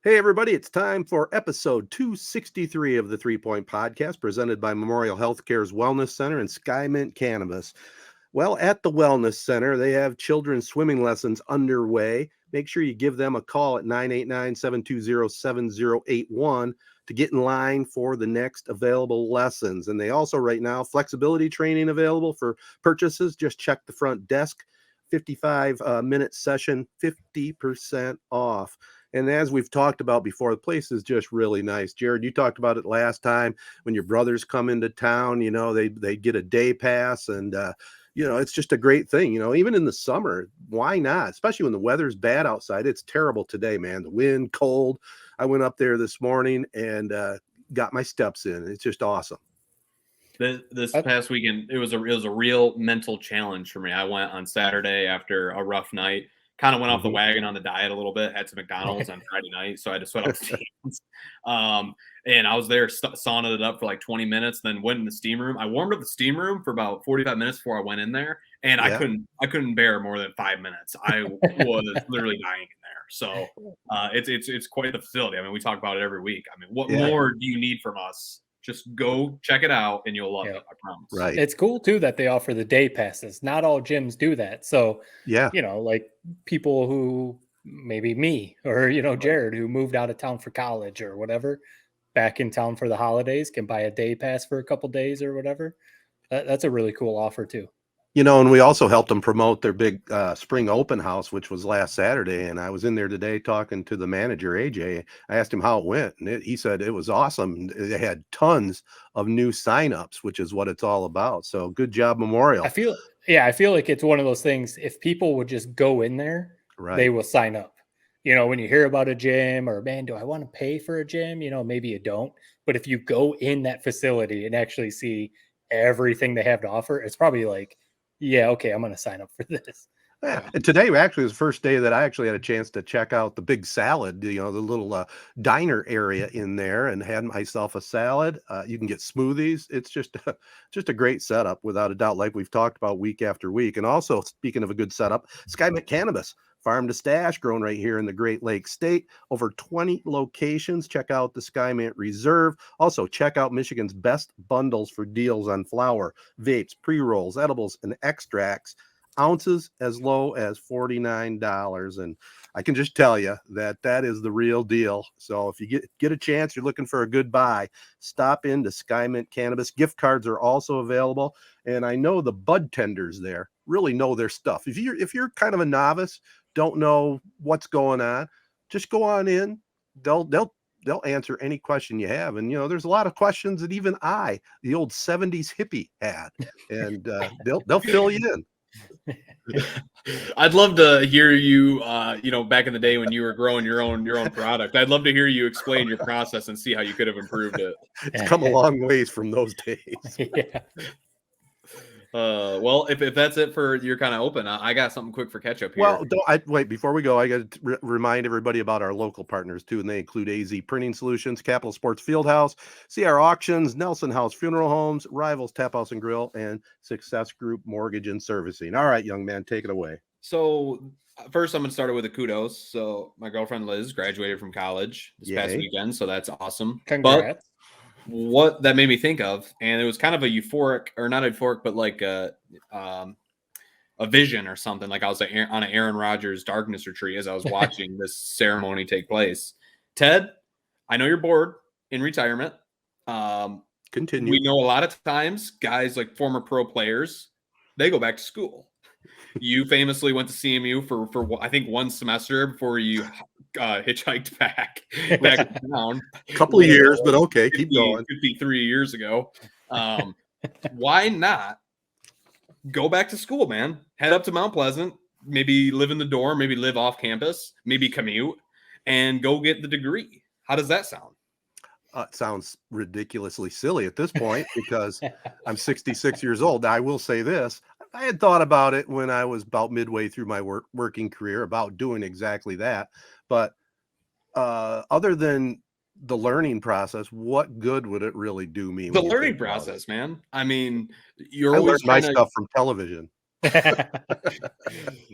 Hey, everybody, it's time for episode 263 of the 3 Point Podcast, presented by Memorial Healthcare's Wellness Center and Skymint Cannabis. Well, at the Wellness Center, they have children's swimming lessons underway. Make sure you give them a call at 989-720-7081 to get in line for the next available lessons. And they also, right now, flexibility training available for purchases. Just check the front desk. 55-minute session, 50% off. And as we've talked about before, the place is just really nice. Jared, you talked about it last time when your brothers come into town, they get a day pass and, it's just a great thing, even in the summer, why not? Especially when the weather's bad outside. It's terrible today, man. The wind, cold. I went up there this morning and got my steps in. It's just awesome. This past weekend, it was a real mental challenge for me. I went on Saturday after a rough night, kind of went off the wagon on the diet a little bit, had some McDonald's on Friday night, so I had to sweat out steams. And I was there sauning it up for like 20 minutes, then went in the steam room. I warmed up the steam room for about 45 minutes before I went in there, and I couldn't bear more than 5 minutes. I was literally dying in there. So it's quite the facility. I mean, we talk about it every week. I mean, what more do you need from us? Just go check it out and you'll love it. I promise. Right. It's cool too that they offer the day passes. Not all gyms do that. So, like people who maybe me or, Jared, who moved out of town for college or whatever, back in town for the holidays, can buy a day pass for a couple days or whatever. That's a really cool offer too. And we also helped them promote their big spring open house, which was last Saturday. And I was in there today talking to the manager, AJ. I asked him how it went, and he said it was awesome. They had tons of new signups, which is what it's all about. So good job, Memorial. I feel like it's one of those things. If people would just go in there, they will sign up. When you hear about a gym or, man, do I want to pay for a gym? Maybe you don't. But if you go in that facility and actually see everything they have to offer, it's probably like, yeah, okay, I'm going to sign up for this. Yeah. And today actually was the first day that I actually had a chance to check out the big salad, the little diner area in there, and had myself a salad. You can get smoothies. It's just a great setup, without a doubt, like we've talked about week after week. And also, speaking of a good setup, Skymint Cannabis, farm to stash, grown right here in the Great Lakes State. Over 20 locations. Check out the Skymint Reserve. Also, check out Michigan's best bundles for deals on flower, vapes, pre-rolls, edibles, and extracts. Ounces as low as $49. And I can just tell you that is the real deal. So if you get a chance, you're looking for a good buy, stop into Skymint Cannabis. Gift cards are also available. And I know the bud tenders there really know their stuff. If you're kind of a novice, don't know what's going on, just go on in. They'll answer any question you have. And, there's a lot of questions that even the old 70s hippie, had, and they'll fill you in. I'd love to hear you, back in the day when you were growing your own product. I'd love to hear you explain your process and see how you could have improved it. It's come a long ways from those days. Yeah. Well, if that's it for your kind of open, I got something quick for catch up here. Well, wait, before we go, I got to remind everybody about our local partners too, and they include AZEE Printing Solutions, Capital Sports Fieldhouse, CR Auctions, Nelson House Funeral Homes, Rivals Taphouse and Grille, and Success Group Mortgage and Servicing. All right, young man, take it away. So first, I'm going to start it with a kudos. So my girlfriend Liz graduated from college this past weekend, so that's awesome. Congrats. But what that made me think of, and it was kind of a euphoric, or not euphoric, but like a vision or something. Like I was on an Aaron Rodgers darkness retreat as I was watching this ceremony take place. Ted, I know you're bored in retirement. Continue. We know a lot of times guys like former pro players, they go back to school. You famously went to CMU for I think one semester before you hitchhiked back down. A couple of years, but okay, keep going. 53 years ago. Why not go back to school, man? Head up to Mount Pleasant, maybe live in the dorm, maybe live off campus, maybe commute, and go get the degree. How does that sound? It sounds ridiculously silly at this point because I'm 66 years old. I will say this. I had thought about it when I was about midway through my working career about doing exactly that. But other than the learning process, what good would it really do me? The learning process, man. I mean, I learned my stuff from television.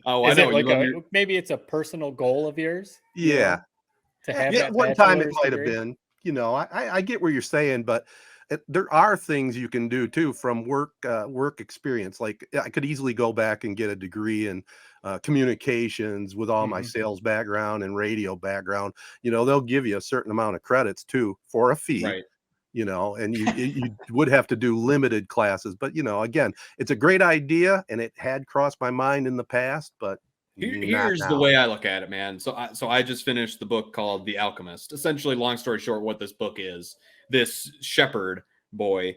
Oh, I know. Maybe it's a personal goal of yours? Yeah. to have Yeah, that one time it bachelor's might have degree? been. I get where you're saying, but there are things you can do too from work experience. Like I could easily go back and get a degree in communications with all my Mhm. sales background and radio background. They'll give you a certain amount of credits too for a fee. Right. And you would have to do limited classes. But again, it's a great idea, and it had crossed my mind in the past, but not Here's the now. way I look at it, man. So I just finished the book called The Alchemist. Essentially, long story short, what this book is, this shepherd boy,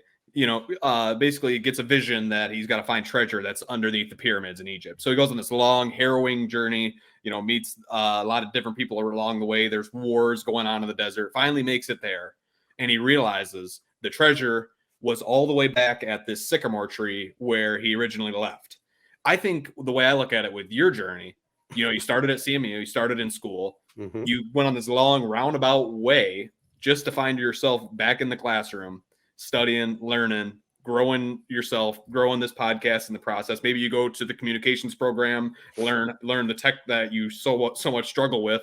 basically gets a vision that he's got to find treasure that's underneath the pyramids in Egypt. So he goes on this long, harrowing journey, meets a lot of different people along the way. There's wars going on in the desert, finally makes it there. And he realizes the treasure was all the way back at this sycamore tree where he originally left. I think the way I look at it with your journey, you started at CMU, you started in school, Mhm. you went on this long roundabout way just to find yourself back in the classroom, studying, learning, growing yourself, growing this podcast in the process. Maybe you go to the communications program, learn the tech that you so much struggle with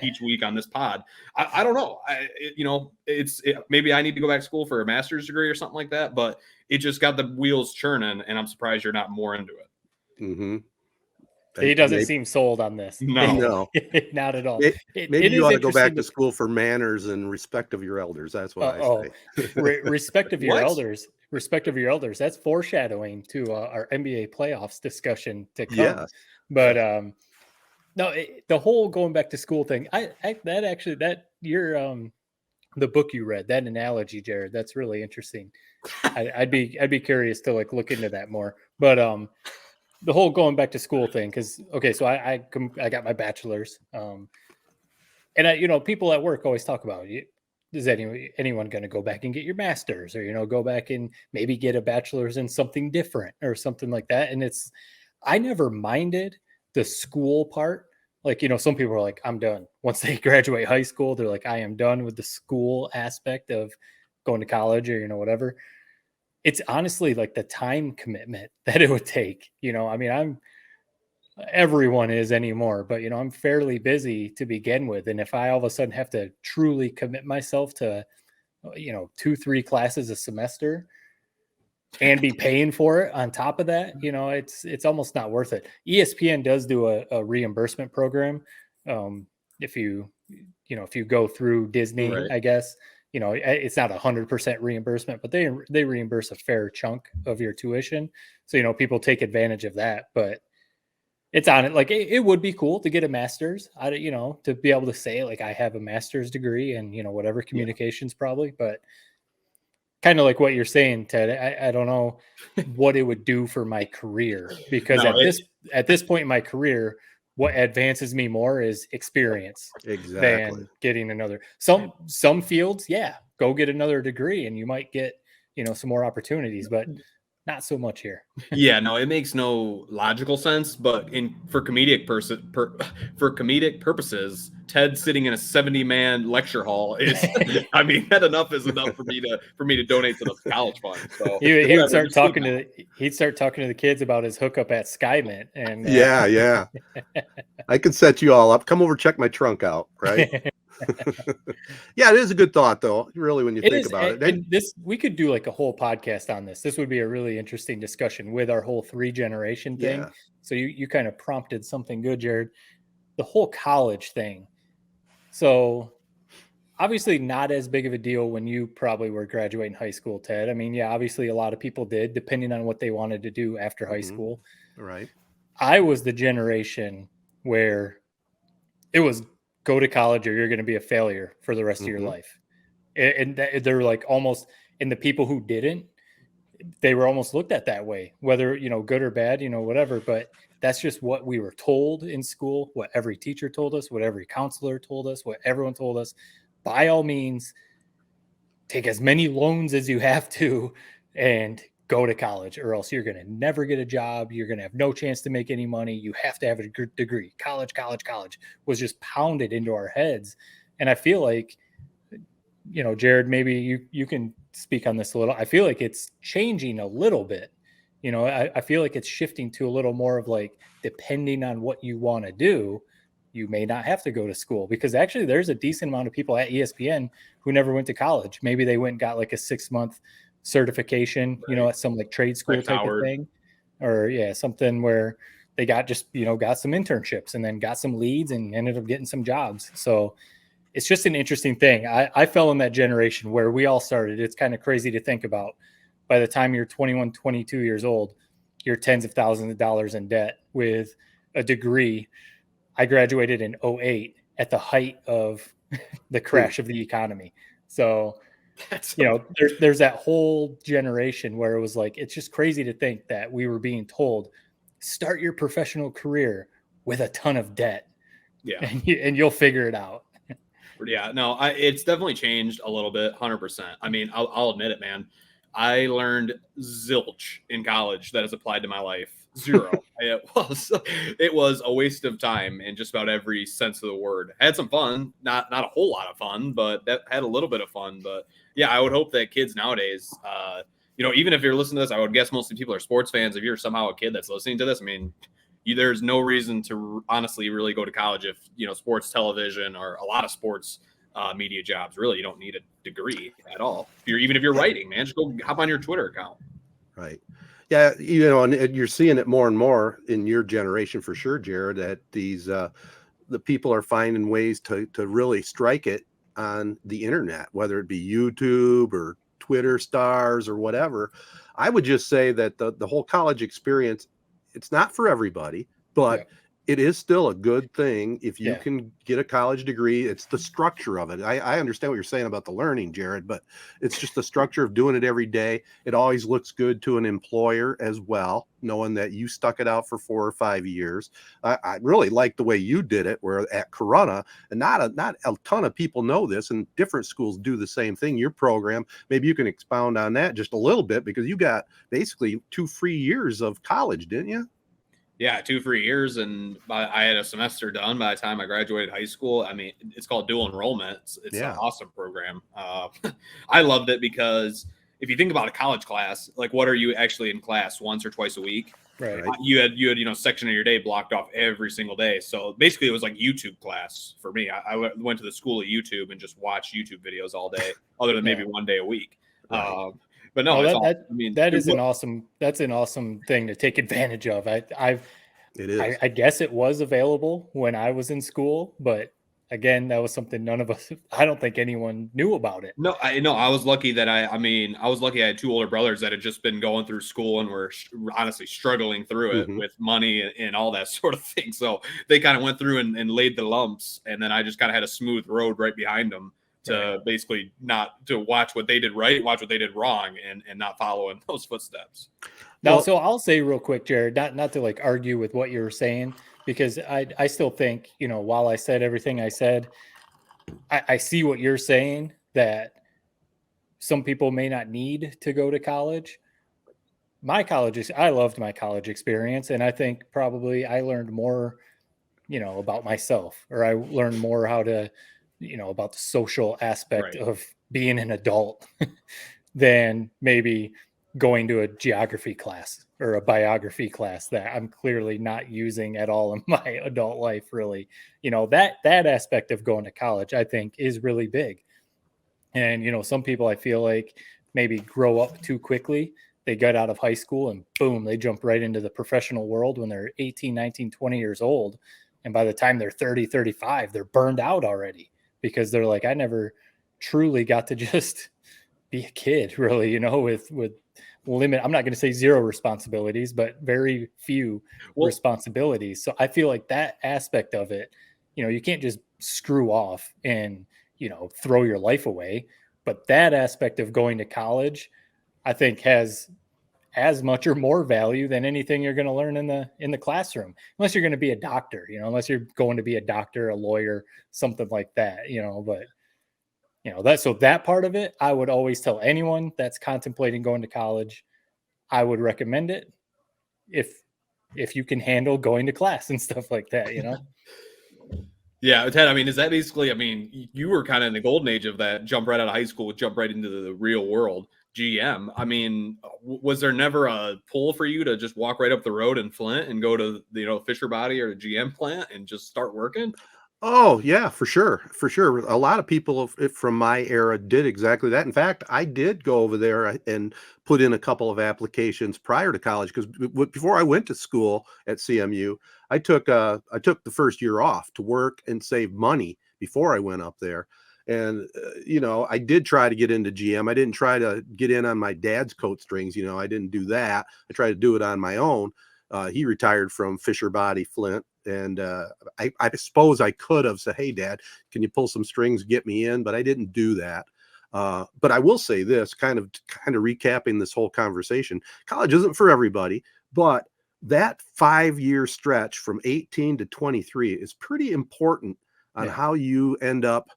each week on this pod. I don't know. Maybe I need to go back to school for a master's degree or something like that, but it just got the wheels churning, and I'm surprised you're not more into it. Mm-hmm. He doesn't seem sold on this. No. Not at all. Maybe It you is ought to go back interesting to school for manners and respect of your elders. That's what I say. Respect of your What? elders. Respect of your elders. That's foreshadowing to our NBA playoffs discussion to come. Yes. But no, the whole going back to school thing. The book you read, that analogy, Jared, that's really interesting. I'd be curious to look into that more. But the whole going back to school thing, because so I got my bachelor's, and people at work always talk about it. Is anyone going to go back and get your master's, or go back and maybe get a bachelor's in something different or something like that? And I never minded the school part. Some people are like, I'm done. Once they graduate high school, they're like, I am done with the school aspect of going to college or whatever. It's honestly like the time commitment that it would take. Everyone is anymore, but I'm fairly busy to begin with. And if I all of a sudden have to truly commit myself to, 2-3 classes a semester and be paying for it on top of that, it's almost not worth it. ESPN does do a reimbursement program. If you go through Disney, Right. I guess, it's not 100% reimbursement, but they reimburse a fair chunk of your tuition. So, people take advantage of that, but it's on it. It would be cool to get a master's, to be able to say I have a master's degree and, whatever communications probably, but kind of like what you're saying, Ted, I don't know what it would do for my career, because at this point in my career, what advances me more is experience than getting another. Some fields, go get another degree and you might get, some more opportunities, but not so much here. Yeah, no, it makes no logical sense. But for comedic purposes, Ted sitting in a 70-man lecture hall is, that enough is enough for me to donate to the college fund. So he'd start talking to the kids about his hookup at Skymint, and yeah, I could set you all up. Come over, check my trunk out, right? Yeah, it is a good thought, though. Really, when you think about it, and we could do a whole podcast on this. This would be a really interesting discussion with our whole 3-generation thing. Yeah. So you kind of prompted something good, Jared. The whole college thing. So obviously not as big of a deal when you probably were graduating high school, Ted. Obviously a lot of people did, depending on what they wanted to do after high school. Right. I was the generation where it was go to college or you're going to be a failure for the rest of your life. And they're almost, and the people who didn't, they were almost looked at that way, whether, good or bad, whatever. But that's just what we were told in school, what every teacher told us, what every counselor told us, what everyone told us. By all means, take as many loans as you have to and go to college, or else you're going to never get a job. You're going to have no chance to make any money. You have to have a degree. College was just pounded into our heads. And I feel like, Jared, maybe you can speak on this a little. I feel like it's changing a little bit. I feel like it's shifting to a little more of depending on what you want to do, you may not have to go to school, because actually there's a decent amount of people at ESPN who never went to college. Maybe they went and got like a 6-month certification, Right. At some like trade school Like type Howard. of thing, or something where they got just, got some internships and then got some leads and ended up getting some jobs. So it's just an interesting thing. I fell in that generation where we all started. It's kind of crazy to think about. By the time you're 21, 22 years old, you're tens of thousands of dollars in debt with a degree. I graduated in 2008 at the height of the crash of the economy. So, there's that whole generation where it was like, it's just crazy to think that we were being told, start your professional career with a ton of debt. Yeah. And you'll figure it out. Yeah, no, it's definitely changed a little bit, 100%. I mean, I'll admit it, man. I learned zilch in college that has applied to my life. Zero. It was a waste of time in just about every sense of the word. I had some fun, not a whole lot of fun, but that had a little bit of fun. But yeah, I would hope that kids nowadays, even if you're listening to this, I would guess mostly people are sports fans. If you're somehow a kid that's listening to this, I mean, there's no reason to honestly really go to college if sports television or a lot of sports media jobs. Really, you don't need a degree at all. Even if you're writing, man, just go hop on your Twitter account. Right. Yeah, and you're seeing it more and more in your generation for sure, Jared, that these the people are finding ways to really strike it on the internet, whether it be YouTube or Twitter stars or whatever. I would just say that the whole college experience, it's not for everybody, but it is still a good thing if you can get a college degree. It's the structure of it. I understand what you're saying about the learning, Jared, but it's just the structure of doing it every day. It always looks good to an employer as well, knowing that you stuck it out for 4 or 5 years. I really like the way you did it, where at Corunna, and not a ton of people know this, and different schools do the same thing. Your program, maybe you can expound on that just a little bit, because you got basically 2 free years of college, didn't you? Yeah, 2 free years, and I had a semester done by the time I graduated high school. I mean, it's called dual enrollment. It's an awesome program. I loved it because if you think about a college class, like, what are you actually in class once or twice a week? Right. You had section of your day blocked off every single day. So basically, it was like YouTube class for me. I went to the school of YouTube and just watched YouTube videos all day, other than maybe one day a week. Right. But no, that's an awesome thing to take advantage of. I guess it was available when I was in school, but again, that was something I don't think anyone knew about it. No, I was lucky that I was lucky I had 2 older brothers that had just been going through school and were honestly struggling through it with money and all that sort of thing. So they kind of went through and laid the lumps, and then I just kind of had a smooth road right behind them to basically not to watch what they did right, watch what they did wrong, and not follow in those footsteps. Now, so I'll say real quick, Jared, not to like argue with what you're saying, because I still think, while I said everything I said, I see what you're saying, that some people may not need to go to college. I loved my college experience, and I think probably I learned more, about myself, or I learned more how to, about the social aspect of being an adult than maybe going to a geography class or a biography class that I'm clearly not using at all in my adult life, really. That aspect of going to college, I think, is really big. And, some people, I feel like, maybe grow up too quickly. They get out of high school and boom, they jump right into the professional world when they're 18, 19, 20 years old. And by the time they're 30, 35, they're burned out already, because they're like, I never truly got to just be a kid, really, with limit. I'm not going to say zero responsibilities, but very few responsibilities. So I feel like that aspect of it, you can't just screw off and, throw your life away. But that aspect of going to college, I think, has as much or more value than anything you're going to learn in the classroom, unless you're going to be a doctor, unless you're going to be a doctor, a lawyer, something like that, but that part of it, I would always tell anyone that's contemplating going to college, I would recommend it if you can handle going to class and stuff like that, Yeah, Ted, I mean, is that basically, you were kind of in the golden age of that, jump right out of high school, jump right into the real world. GM. I mean, was there never a pull for you to just walk right up the road in Flint and go to the Fisher Body or the GM plant and just start working? Oh, yeah, for sure. For sure. A lot of people from my era did exactly that. In fact, I did go over there and put in a couple of applications prior to college because before I went to school at CMU, I took the first year off to work and save money before I went up there. And I did try to get into GM. I didn't try to get in on my dad's coat strings. I didn't do that. I tried to do it on my own. He retired from Fisher Body Flint. And I suppose I could have said, "Hey, Dad, can you pull some strings, get me in?" But I didn't do that. But I will say this, kind of recapping this whole conversation: college isn't for everybody, but that 5-year stretch from 18 to 23 is pretty important on how you end up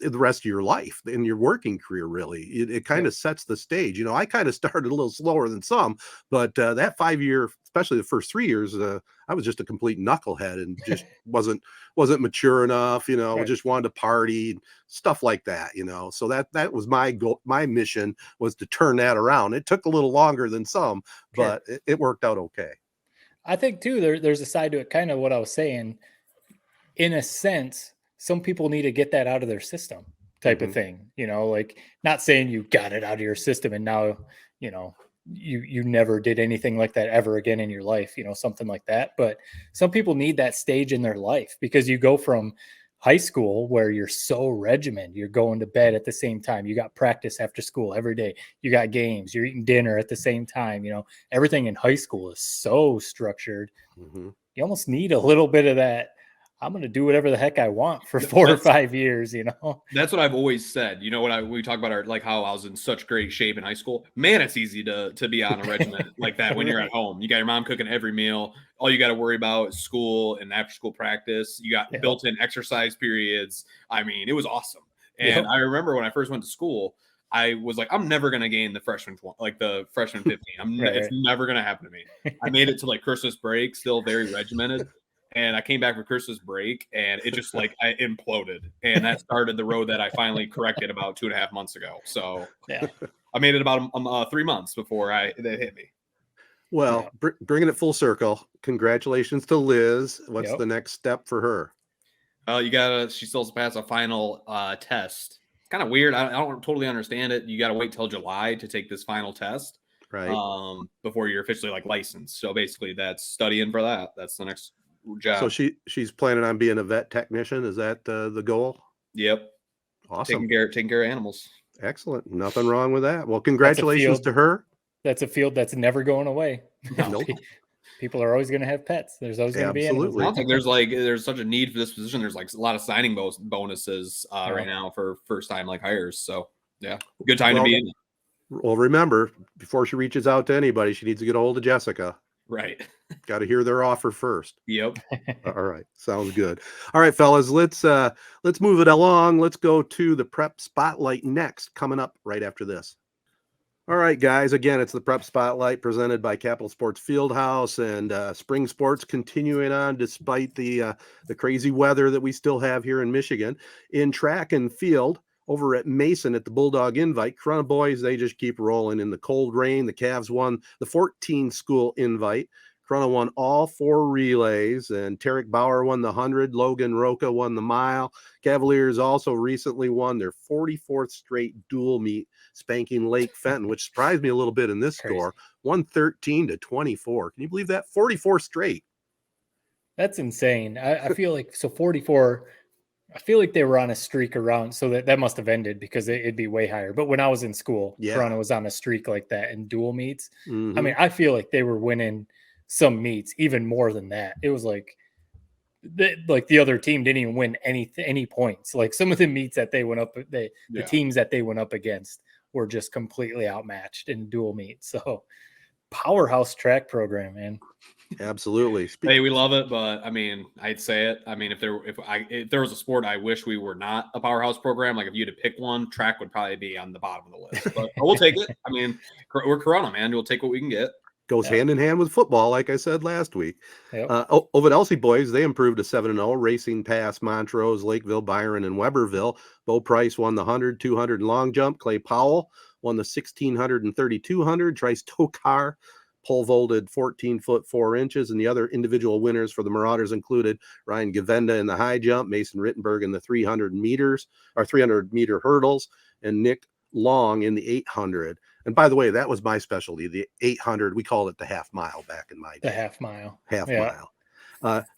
the rest of your life in your working career. Really, it kind of sets the stage. I kind of started a little slower than some, but that 5-year, especially the first 3 years, I was just a complete knucklehead and just wasn't mature enough. Just wanted to party, stuff like that. So that was my goal. My mission was to turn that around. It took a little longer than some, but it worked out okay. I think too, there's a side to it, kind of what I was saying. In a sense, some people need to get that out of their system type of thing, like not saying you got it out of your system and now, you never did anything like that ever again in your life, something like that. But some people need that stage in their life because you go from high school where you're so regimented, you're going to bed at the same time. You got practice after school every day. You got games, you're eating dinner at the same time. Everything in high school is so structured. You almost need a little bit of that. I'm going to do whatever the heck I want for 4 or 5 years, That's what I've always said. We talk about how I was in such great shape in high school. Man, it's easy to be on a regiment like that when you're at home. You got your mom cooking every meal. All you got to worry about is school and after school practice. You got built-in exercise periods. I mean, it was awesome. And I remember when I first went to school, I was like, I'm never going to gain the freshman 15. It's never going to happen to me. I made it to Christmas break, still very regimented. And I came back for Christmas break and it just I imploded. And that started the road that I finally corrected about 2.5 months ago. So I made it about 3 month before it hit me. Well, bringing it full circle, congratulations to Liz. What's the next step for her? She still has to pass a final test. It's kind of weird. I don't totally understand it. You got to wait till July to take this final test. Right. Before you're officially licensed. So basically that's studying for that. That's the next job. So she's planning on being a vet technician. Is that the goal? Yep. Awesome. Taking care of animals. Excellent. Nothing wrong with that. Well, congratulations to her. That's a field that's never going away. Nope. People are always going to have pets. There's always going to be animals. I don't think there's such a need for this position. There's a lot of signing bonuses right now for first time hires. So good time to be in. Well, remember, before she reaches out to anybody, she needs to get a hold of Jessica. Right. Got to hear their offer first. Yep. All right. Sounds good. All right, fellas, let's move it along. Let's go to the prep spotlight next, coming up right after this. All right, guys. Again, it's the prep spotlight presented by Capital Sports Fieldhouse, and spring sports continuing on despite the crazy weather that we still have here in Michigan. In track and field, over at Mason at the Bulldog Invite, Corunna boys, they just keep rolling in the cold rain. The Cavs won the 14 school invite. Corunna won all 4 relays, and Tarek Bauer won the 100. Logan Roca won the mile. Cavaliers also recently won their 44th straight dual meet, spanking Lake Fenton, which surprised me a little bit in this score, 113-24. Can you believe that? 44 straight. That's insane. I feel 44. I feel like they were on a streak around, so that must have ended because it'd be way higher. But when I was in school, Corunna was on a streak like that in dual meets. I mean, I feel like they were winning some meets even more than that. It was the other team didn't even win any points. Some of the meets that they went up, the teams that they went up against were just completely outmatched in dual meets. So powerhouse track program, man. Absolutely. Hey, we love it, but I mean, I'd say it. I mean, if there was a sport I wish we were not a powerhouse program, if you had to pick one, track would probably be on the bottom of the list. But we'll take it. I mean, we're Corunna, man. We'll take what we can get. Goes hand in hand with football, like I said last week. Yep. Over at Elsie boys, they improved to 7-0, racing past Montrose, Lakeville, Byron, and Weberville. Bo Price won the 100, 200 long jump. Clay Powell won the 1600 and 3200. Trice Tokar pole vaulted 14 foot 4 inches, and the other individual winners for the Marauders included Ryan Gavenda in the high jump, Mason Rittenberg in the 300 meter hurdles, and Nick Long in the 800. And by the way, that was my specialty, the 800. We called it the half mile back in my day. The half mile. Mile.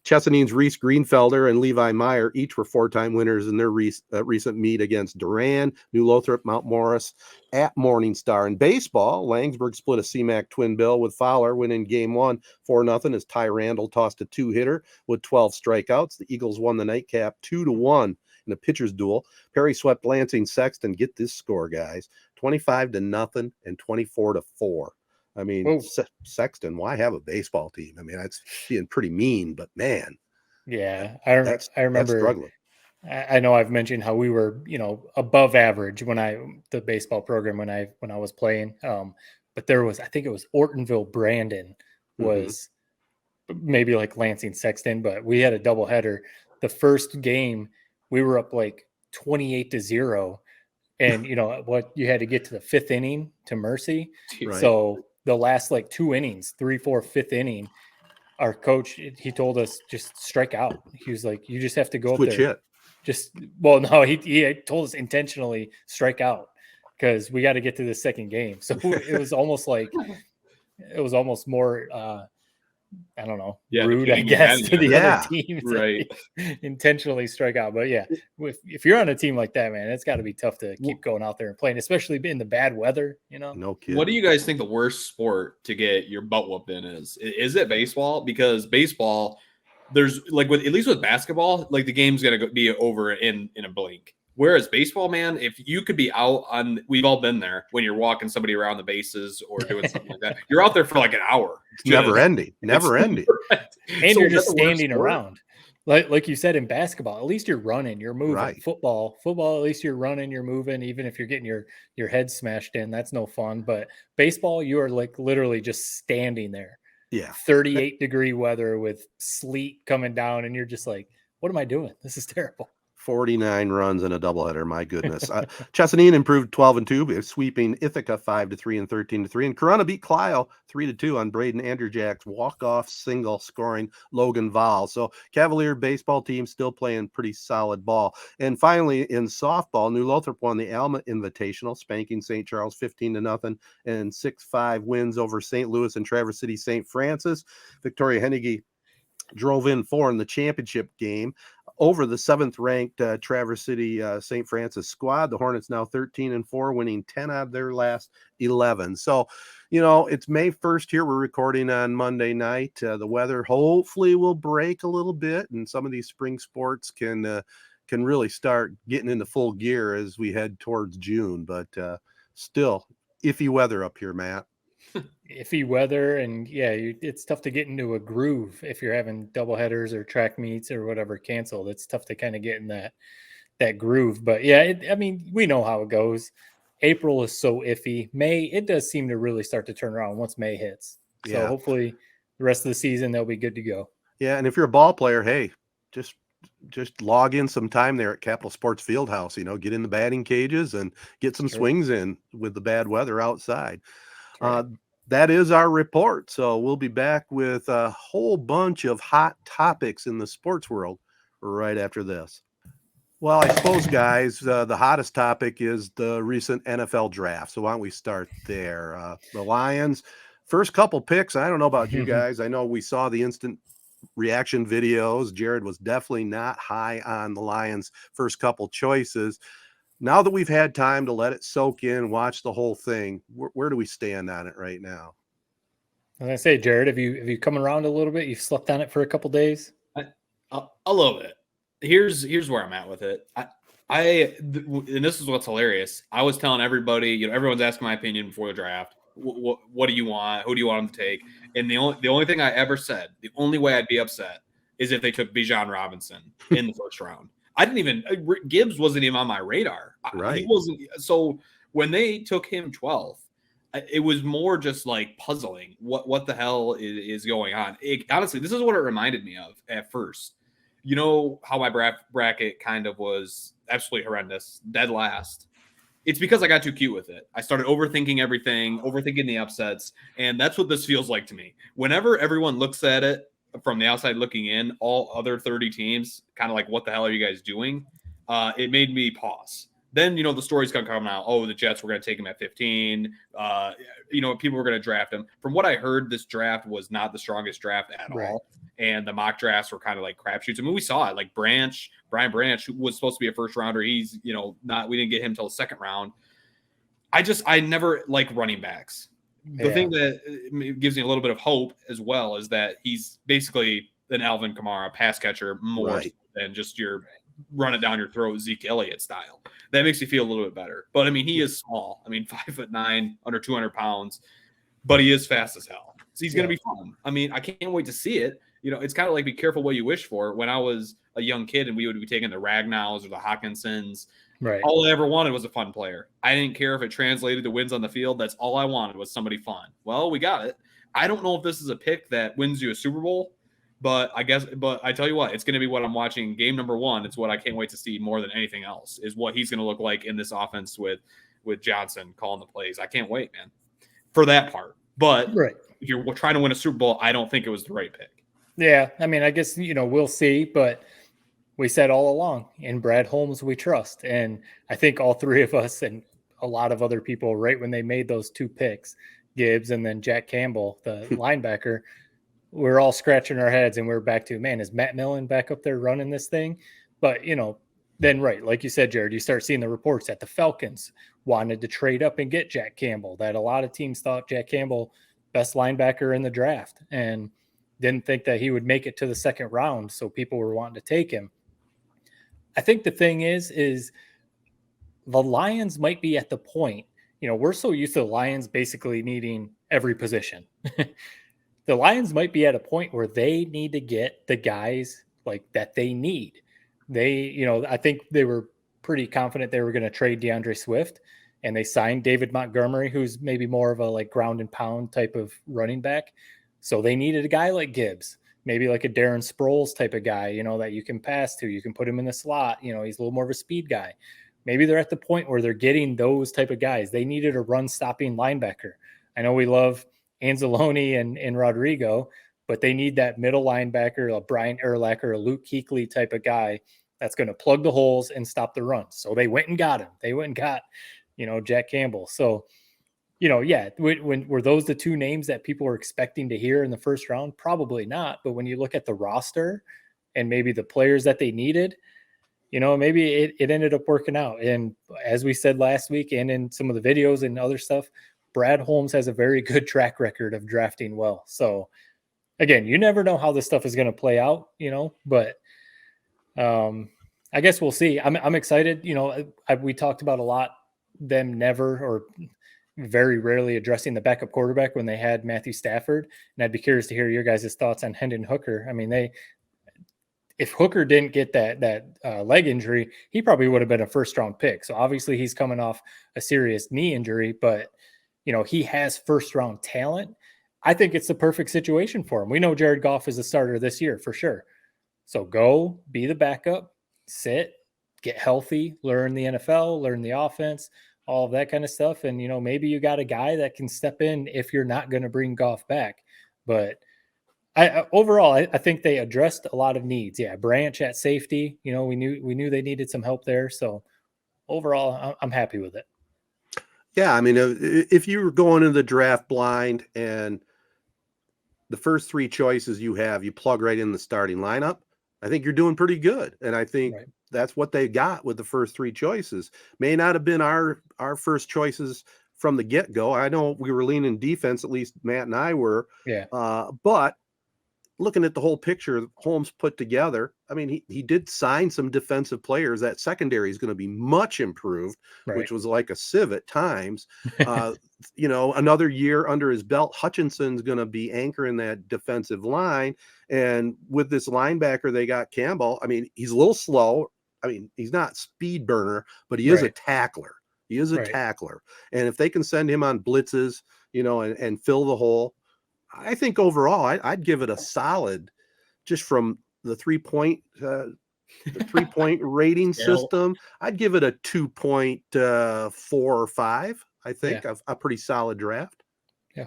Chesaning's Reese Greenfelder and Levi Meyer each were 4-time winners in their recent meet against Duran, New Lothrop, Mount Morris at Morningstar. In baseball, Langsburg split a CMAC twin bill with Fowler, winning game 1 4-0 as Ty Randall tossed a 2-hitter with 12 strikeouts. The Eagles won the nightcap 2-1 in a pitcher's duel. Perry swept Lansing Sexton. Get this score, guys: 25-0 and 24-4. I mean, Sexton, why have a baseball team? I mean, that's being pretty mean, but man. Yeah, I remember that's struggling. I know I've mentioned how we were, above average when the baseball program when I was playing. But there was, I think it was Ortonville Brandon was maybe like Lansing Sexton, but we had a doubleheader. The first game we were up like 28-0. And what, you had to get to the 5th inning to Mercy. Right. So the last like 2 innings, 3, 4, 5th inning, our coach, he told us just strike out. He was like, you just have to go up there. He told us intentionally strike out because we got to get to the second game. So it was almost like, more, I don't know, rude, I guess, to the other team. Right. Intentionally strike out. But yeah, if you're on a team like that, man, it's got to be tough to keep going out there and playing, especially in the bad weather, No kidding. What do you guys think the worst sport to get your butt whooped in is? Is it baseball? Because baseball, there's like at least with basketball, like the game's going to be over in a blink. Whereas baseball, man, if you could be out on, we've all been there when you're walking somebody around the bases or doing something like that. You're out there for like an hour. It's never ending. And so you're just standing around. Like you said, in basketball, at least you're running, you're moving. Right. Football, at least you're running, you're moving. Even if you're getting your head smashed in, that's no fun. But baseball, you are like literally just standing there. Yeah. 38-degree weather with sleet coming down, and you're just like, what am I doing? This is terrible. 49 runs in a doubleheader. My goodness. Chesaning improved 12-2, sweeping Ithaca 5-3 and 13-3. And Corunna beat Clio 3-2 on Braden Anderjack's walk-off single, scoring Logan Val. So Cavalier baseball team still playing pretty solid ball. And finally, in softball, New Lothrop won the Alma Invitational, spanking St. Charles 15-0, and 6-5 wins over St. Louis and Traverse City St. Francis. Victoria Hennigy drove in 4 in the championship game over the 7th-ranked Traverse City St. Francis squad. The Hornets now 13-4, winning 10 out of their last 11. So, it's May 1st here. We're recording on Monday night. The weather hopefully will break a little bit, and some of these spring sports can really start getting into full gear as we head towards June. But still, iffy weather up here, Matt. Iffy weather, and it's tough to get into a groove if you're having doubleheaders or track meets or whatever canceled. It's tough to kind of get in that groove. But we know how it goes. April is so iffy. May, it does seem to really start to turn around once May hits. So hopefully the rest of the season they'll be good to go. Yeah, and if you're a ball player, hey, just log in some time there at Capital Sports Fieldhouse. Get in the batting cages and get some swings in with the bad weather outside. That is our report. So we'll be back with a whole bunch of hot topics in the sports world right after this. Well, I suppose, guys, the hottest topic is the recent NFL draft. So why don't we start there? The Lions, first couple picks. I don't know about you guys. I know we saw the instant reaction videos. Jared was definitely not high on the Lions' first couple choices. Now that we've had time to let it soak in, watch the whole thing, where do we stand on it right now? As I say, Jared, have you come around a little bit? You've slept on it for a couple days? A little bit. Here's where I'm at with it. And this is what's hilarious. I was telling everybody, everyone's asking my opinion before the draft. What do you want? Who do you want them to take? And the only thing I ever said, the only way I'd be upset is if they took Bijan Robinson in the first round. I didn't even Gibbs wasn't even on my radar. Right. He wasn't. So when they took him 12th, it was more just like puzzling. What the hell is going on? Honestly, this is what it reminded me of at first. How my bracket kind of was absolutely horrendous, dead last. It's because I got too cute with it. I started overthinking everything, overthinking the upsets, and that's what this feels like to me. Whenever everyone looks at it from the outside looking in, all other 30 teams, kind of like, what the hell are you guys doing? It made me pause. Then, the stories going to come out. Oh, the Jets were going to take him at 15. People were going to draft him. From what I heard, this draft was not the strongest draft at all. And the mock drafts were kind of like crapshoots. I mean, we saw it. Like Brian Branch, who was supposed to be a first rounder, he's, we didn't get him till the second round. I never like running backs. The thing that gives me a little bit of hope as well is that he's basically an Alvin Kamara pass catcher more than just your run it down your throat Zeke Elliott style. That makes me feel a little bit better. But I mean, he is small. I mean, 5'9", under 200 pounds, but he is fast as hell. So he's going to be fun. I mean, I can't wait to see it. It's kind of like be careful what you wish for. When I was a young kid and we would be taking the Ragnows or the Hawkinsons, all I ever wanted was a fun player. I didn't care if it translated to wins on the field. That's all I wanted was somebody fun. Well, we got it. I don't know if this is a pick that wins you a Super Bowl, but I tell you what, it's going to be what I'm watching game number 1. It's what I can't wait to see more than anything else is what he's going to look like in this offense with Johnson calling the plays. I can't wait, man, for that part. But if you're trying to win a Super Bowl, I don't think it was the right pick. Yeah, I mean, I guess, we'll see, but we said all along, in Brad Holmes we trust. And I think all three of us and a lot of other people, right when they made those 2 picks, Gibbs and then Jack Campbell, the linebacker, we're all scratching our heads and we're back to, man, is Matt Millen back up there running this thing? But, then, like you said, Jared, you start seeing the reports that the Falcons wanted to trade up and get Jack Campbell, that a lot of teams thought Jack Campbell, best linebacker in the draft, and didn't think that he would make it to the second round. So people were wanting to take him. I think the thing is the Lions might be at the point, we're so used to the Lions basically needing every position. The Lions might be at a point where they need to get the guys like that they need. I think they were pretty confident they were going to trade DeAndre Swift, and they signed David Montgomery, who's maybe more of a like ground and pound type of running back. So they needed a guy like Gibbs, maybe like a Darren Sproles type of guy, that you can pass to. You can put him in the slot. He's a little more of a speed guy. Maybe they're at the point where they're getting those type of guys. They needed a run-stopping linebacker. I know we love Anzalone and Rodrigo, but they need that middle linebacker, a Brian Urlacher, a Luke Kuechly type of guy that's going to plug the holes and stop the run. So they went and got him. They went and got, Jack Campbell. So, were those the 2 names that people were expecting to hear in the first round? Probably not. But when you look at the roster and maybe the players that they needed, maybe it ended up working out. And as we said last week and in some of the videos and other stuff, Brad Holmes has a very good track record of drafting well. So again, you never know how this stuff is going to play out, but I guess we'll see. I'm excited. We talked about a lot, them never or very rarely addressing the backup quarterback when they had Matthew Stafford. And I'd be curious to hear your guys' thoughts on Hendon Hooker. I mean, if Hooker didn't get that leg injury, he probably would have been a first-round pick. So obviously he's coming off a serious knee injury, but, he has first-round talent. I think it's the perfect situation for him. We know Jared Goff is a starter this year for sure. So go be the backup, sit, get healthy, learn the NFL, learn the offense, all of that kind of stuff. And, maybe you got a guy that can step in if you're not going to bring Goff back. But overall, I think they addressed a lot of needs. Yeah, Branch at safety, we knew they needed some help there. So overall, I'm happy with it. Yeah, I mean, if you were going into the draft blind and the first 3 choices you plug right in the starting lineup, I think you're doing pretty good. And I think that's what they got with the first 3 choices. May not have been our first choices from the get-go. I know we were leaning defense, at least Matt and I were. Yeah. But looking at the whole picture Holmes put together, I mean, he did sign some defensive players. That secondary is going to be much improved, which was like a sieve at times. Another year under his belt, Hutchinson's going to be anchoring that defensive line. And with this linebacker, they got Campbell. I mean, he's a little slow. I mean, he's not speed burner, but he is a tackler. He is a tackler. And if they can send him on blitzes, and fill the hole, I think overall I'd give it a solid, just from the 3-point the 3-point rating system, I'd give it a 2.4 or 5. I think a pretty solid draft. Yeah.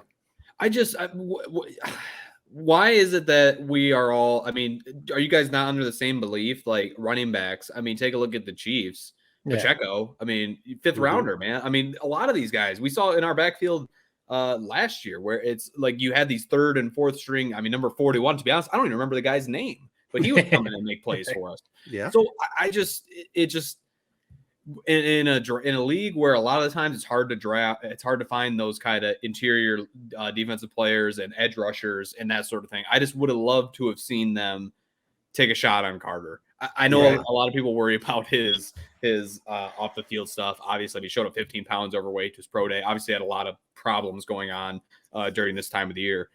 Why is it that we are all, I mean, are you guys not under the same belief? Like running backs, I mean, take a look at the Chiefs. Pacheco, I mean, 5th rounder, man. I mean, a lot of these guys we saw in our backfield last year where it's like you had these 3rd and 4th string. I mean, number 41, to be honest, I don't even remember the guy's name, but he would come in and make plays for us. Yeah. So in a league where a lot of the times it's hard to draft, it's hard to find those kind of interior defensive players and edge rushers and that sort of thing. I just would have loved to have seen them take a shot on Carter. I know a lot of people worry about his off the field stuff. Obviously, he showed up 15 pounds overweight to his pro day. Obviously, had a lot of problems going on during this time of the year.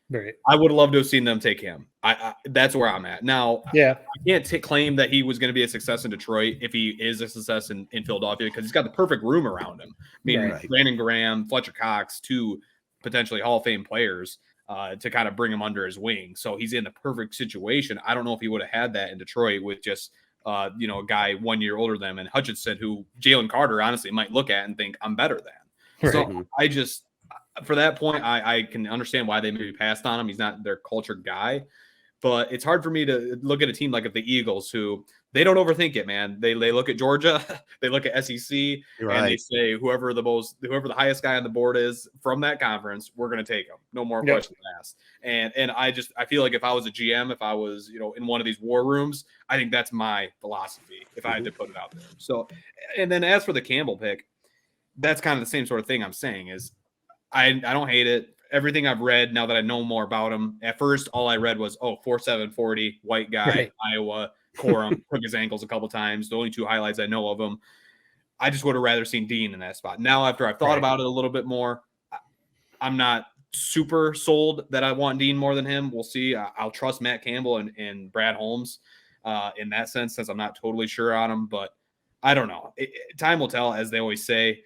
Right. I would love to have seen them take him. That's where I'm at now. Yeah, I can't claim that he was going to be a success in Detroit if he is a success in Philadelphia because he's got the perfect room around him. I mean, Brandon Graham, Fletcher Cox, 2 potentially Hall of Fame players to kind of bring him under his wing. So he's in the perfect situation. I don't know if he would have had that in Detroit with just a guy 1 year older than him and Hutchinson, who Jalen Carter honestly might look at and think I'm better than. So I just. For that point, I can understand why they maybe passed on him. He's not their culture guy, but it's hard for me to look at a team like the Eagles, who they don't overthink it, man. They look at Georgia, they look at SEC, and they say whoever the highest guy on the board is from that conference, we're going to take him. No more questions asked. And I feel like if I was a GM, if I was in one of these war rooms, I think that's my philosophy if I had to put it out there. So, and then as for the Campbell pick, that's kind of the same sort of thing I'm saying is. I don't hate it. Everything I've read now that I know more about him. At first, all I read was 4.7 40, white guy, Iowa, Corum, took his ankles a couple times. The only 2 highlights I know of him. I just would have rather seen Dean in that spot. Now, after I've thought about it a little bit more, I'm not super sold that I want Dean more than him. We'll see. I'll trust Matt Campbell and Brad Holmes in that sense, since I'm not totally sure on him. But I don't know. Time will tell, as they always say.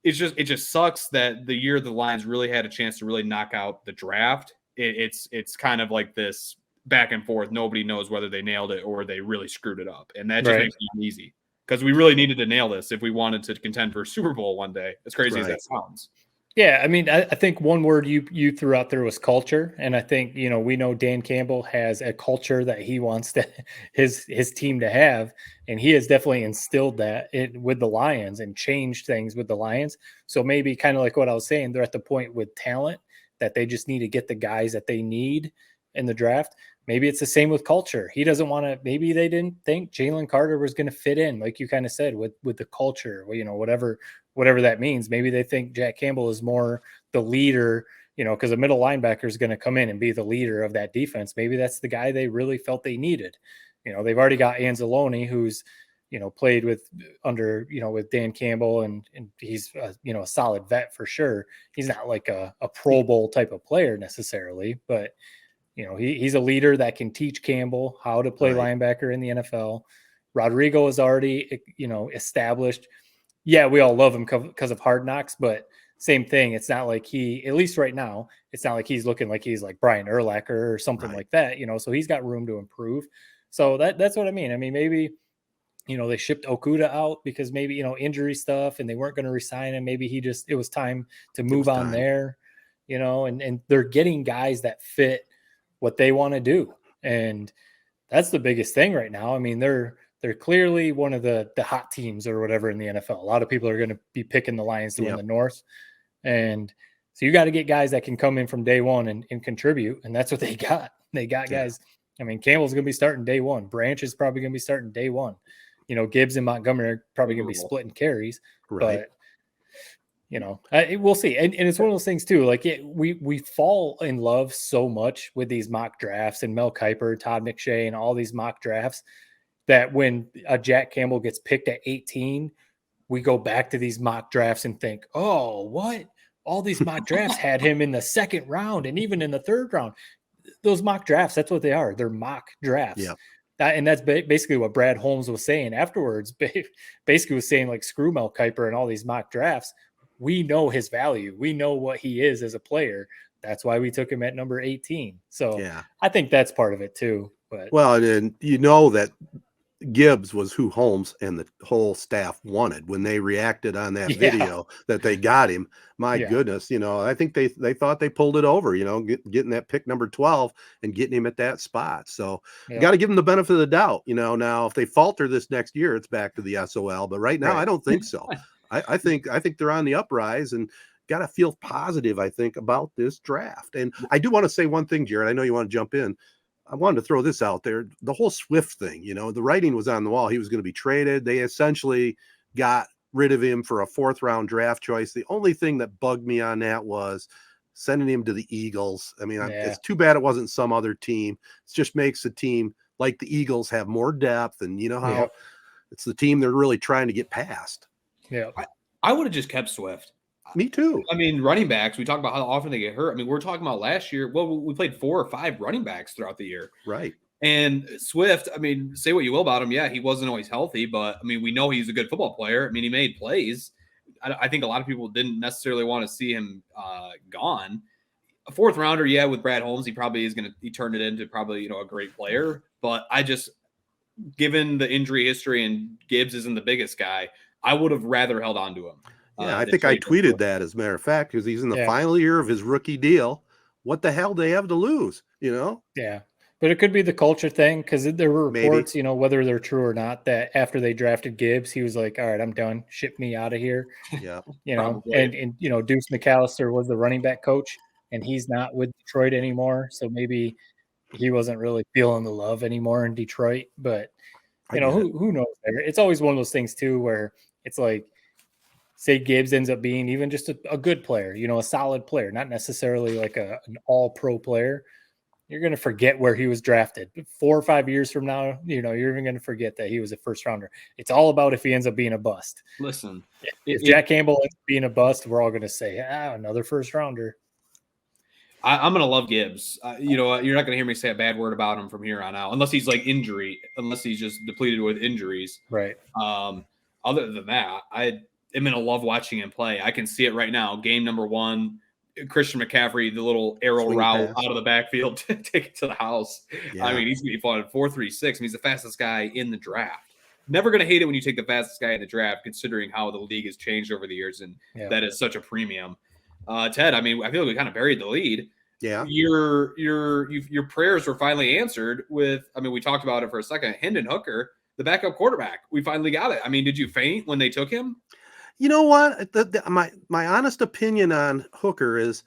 It just sucks that the year the Lions really had a chance to really knock out the draft. It's kind of like this back and forth. Nobody knows whether they nailed it or they really screwed it up. And that just makes it uneasy because we really needed to nail this if we wanted to contend for a Super Bowl one day, as crazy as that sounds. Yeah, I mean, I think one word you threw out there was culture, and I think we know Dan Campbell has a culture that he wants his team to have, and he has definitely instilled that with the Lions and changed things with the Lions. So maybe kind of like what I was saying, they're at the point with talent that they just need to get the guys that they need in the draft. Maybe it's the same with culture. He doesn't want to. Maybe they didn't think Jalen Carter was going to fit in, like you kind of said, with the culture. Whatever that means. Maybe they think Jack Campbell is more the leader, because a middle linebacker is going to come in and be the leader of that defense. Maybe that's the guy they really felt they needed. They've already got Anzalone, who's, played with Dan Campbell and he's, a solid vet for sure. He's not like a Pro Bowl type of player necessarily, but, he's a leader that can teach Campbell how to play linebacker in the NFL. Rodrigo is already, established. Yeah, we all love him because of Hard Knocks, but same thing. It's not like at least right now, it's not like he's looking like he's like Brian Urlacher or something like that, so he's got room to improve. So that's what I mean. I mean, maybe, they shipped Okuda out because maybe, injury stuff and they weren't going to resign him. Maybe it was time to move on there, and they're getting guys that fit what they want to do. And that's the biggest thing right now. I mean, they're clearly one of the hot teams or whatever in the NFL. A lot of people are going to be picking the Lions to win the North. And so you got to get guys that can come in from day one and contribute. And that's what they got. They got guys. I mean, Campbell's going to be starting day one. Branch is probably going to be starting day one. Gibbs and Montgomery are probably going to be splitting carries. Right. But, we'll see. And it's one of those things too. Like we fall in love so much with these mock drafts and Mel Kiper, Todd McShay, and all these mock drafts that when a Jack Campbell gets picked at 18, we go back to these mock drafts and think, oh, what? All these mock drafts had him in the 2nd round and even in the 3rd round. Those mock drafts, that's what they are. They're mock drafts. Yeah. And that's basically what Brad Holmes was saying afterwards. Basically was saying like, screw Mel Kiper and all these mock drafts. We know his value. We know what he is as a player. That's why we took him at number 18. So I think that's part of it too. But and that Gibbs was who Holmes and the whole staff wanted when they reacted on that video that they got him. My goodness, I think they thought they pulled it over, getting that pick number 12 and getting him at that spot. So you got to give them the benefit of the doubt. Now if they falter this next year, it's back to the SOL. But right now, I don't think so. I think they're on the uprise and got to feel positive, I think, about this draft. And I do want to say one thing, Jared. I know you want to jump in. I wanted to throw this out there. The whole Swift thing, the writing was on the wall. He was going to be traded. They essentially got rid of him for a 4th round draft choice. The only thing that bugged me on that was sending him to the Eagles. I mean, it's too bad it wasn't some other team. It just makes a team like the Eagles have more depth. And how it's the team they're really trying to get past. Yeah. I would have just kept Swift. Me too. I mean, running backs, we talk about how often they get hurt. I mean, we're talking about last year. Well, we played 4 or 5 running backs throughout the year. Right. And Swift, I mean, say what you will about him. Yeah, he wasn't always healthy, but I mean, we know he's a good football player. I mean, he made plays. I think a lot of people didn't necessarily want to see him gone. A 4th rounder, with Brad Holmes, he probably is he turned it into probably, a great player. But given the injury history and Gibbs isn't the biggest guy, I would have rather held on to him. Yeah, I think I tweeted that, as a matter of fact, because he's in the final year of his rookie deal. What the hell do they have to lose, Yeah. But it could be the culture thing, because there were reports, whether they're true or not, that after they drafted Gibbs, he was like, all right, I'm done. Ship me out of here. Yeah. And Deuce McAllister was the running back coach, and he's not with Detroit anymore. So maybe he wasn't really feeling the love anymore in Detroit. But, who knows? It's always one of those things, too, where it's like, say Gibbs ends up being even just a good player, a solid player, not necessarily like an all-pro player. You're going to forget where he was drafted. 4 or 5 years from now, you're even going to forget that he was a 1st rounder. It's all about if he ends up being a bust. Listen, if Jack Campbell ends up being a bust, we're all going to say, another 1st rounder. I'm going to love Gibbs. You're not going to hear me say a bad word about him from here on out, unless he's unless he's just depleted with injuries. Right. Other than that, I'm going to love watching him play. I can see it right now. Game number 1, Christian McCaffrey, the little arrow Swing route pass out of the backfield to take it to the house. Yeah. I mean, he's going to be fun. 4.36. I mean, he's the fastest guy in the draft. Never going to hate it when you take the fastest guy in the draft, considering how the league has changed over the years, and that is such a premium. Ted, I mean, I feel like we kind of buried the lead. Yeah. Your prayers were finally answered with, I mean, we talked about it for a second. Hendon Hooker, the backup quarterback. We finally got it. I mean, did you faint when they took him? You know what? My honest opinion on Hooker is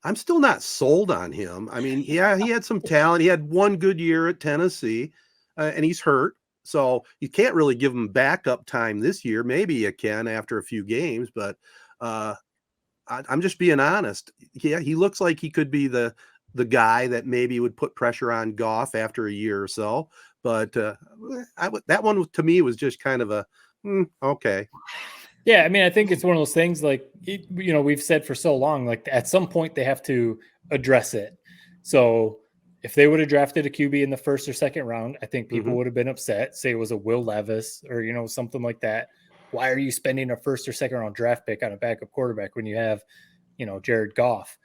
I'm still not sold on him. I mean, he had some talent. He had one good year at Tennessee, and he's hurt. So you can't really give him backup time this year. Maybe you can after a few games, but I'm just being honest. Yeah, he looks like he could be the guy that maybe would put pressure on Goff after a year or so. But that one to me was just kind of a okay. Yeah, I mean, I think it's one of those things like, we've said for so long, like at some point they have to address it. So if they would have drafted a QB in the 1st or 2nd round, I think people would have been upset. Say it was a Will Levis or, something like that. Why are you spending a 1st or 2nd round draft pick on a backup quarterback when you have, Jared Goff?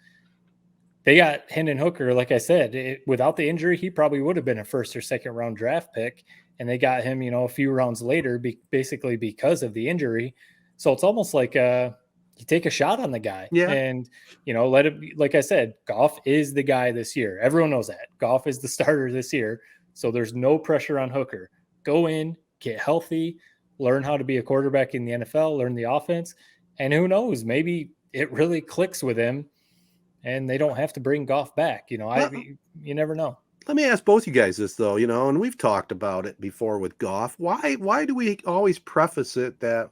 They got Hendon Hooker, like I said, without the injury, he probably would have been a 1st or 2nd round draft pick. And they got him, a few rounds later, basically because of the injury. So it's almost like you take a shot on the guy. Yeah. And, let it be, like I said, Goff is the guy this year. Everyone knows that. Goff is the starter this year. So there's no pressure on Hooker. Go in, get healthy, learn how to be a quarterback in the NFL, learn the offense. And who knows, maybe it really clicks with him and they don't have to bring Goff back. You never know. Let me ask both you guys this, though, and we've talked about it before with Goff. Why do we always preface it that,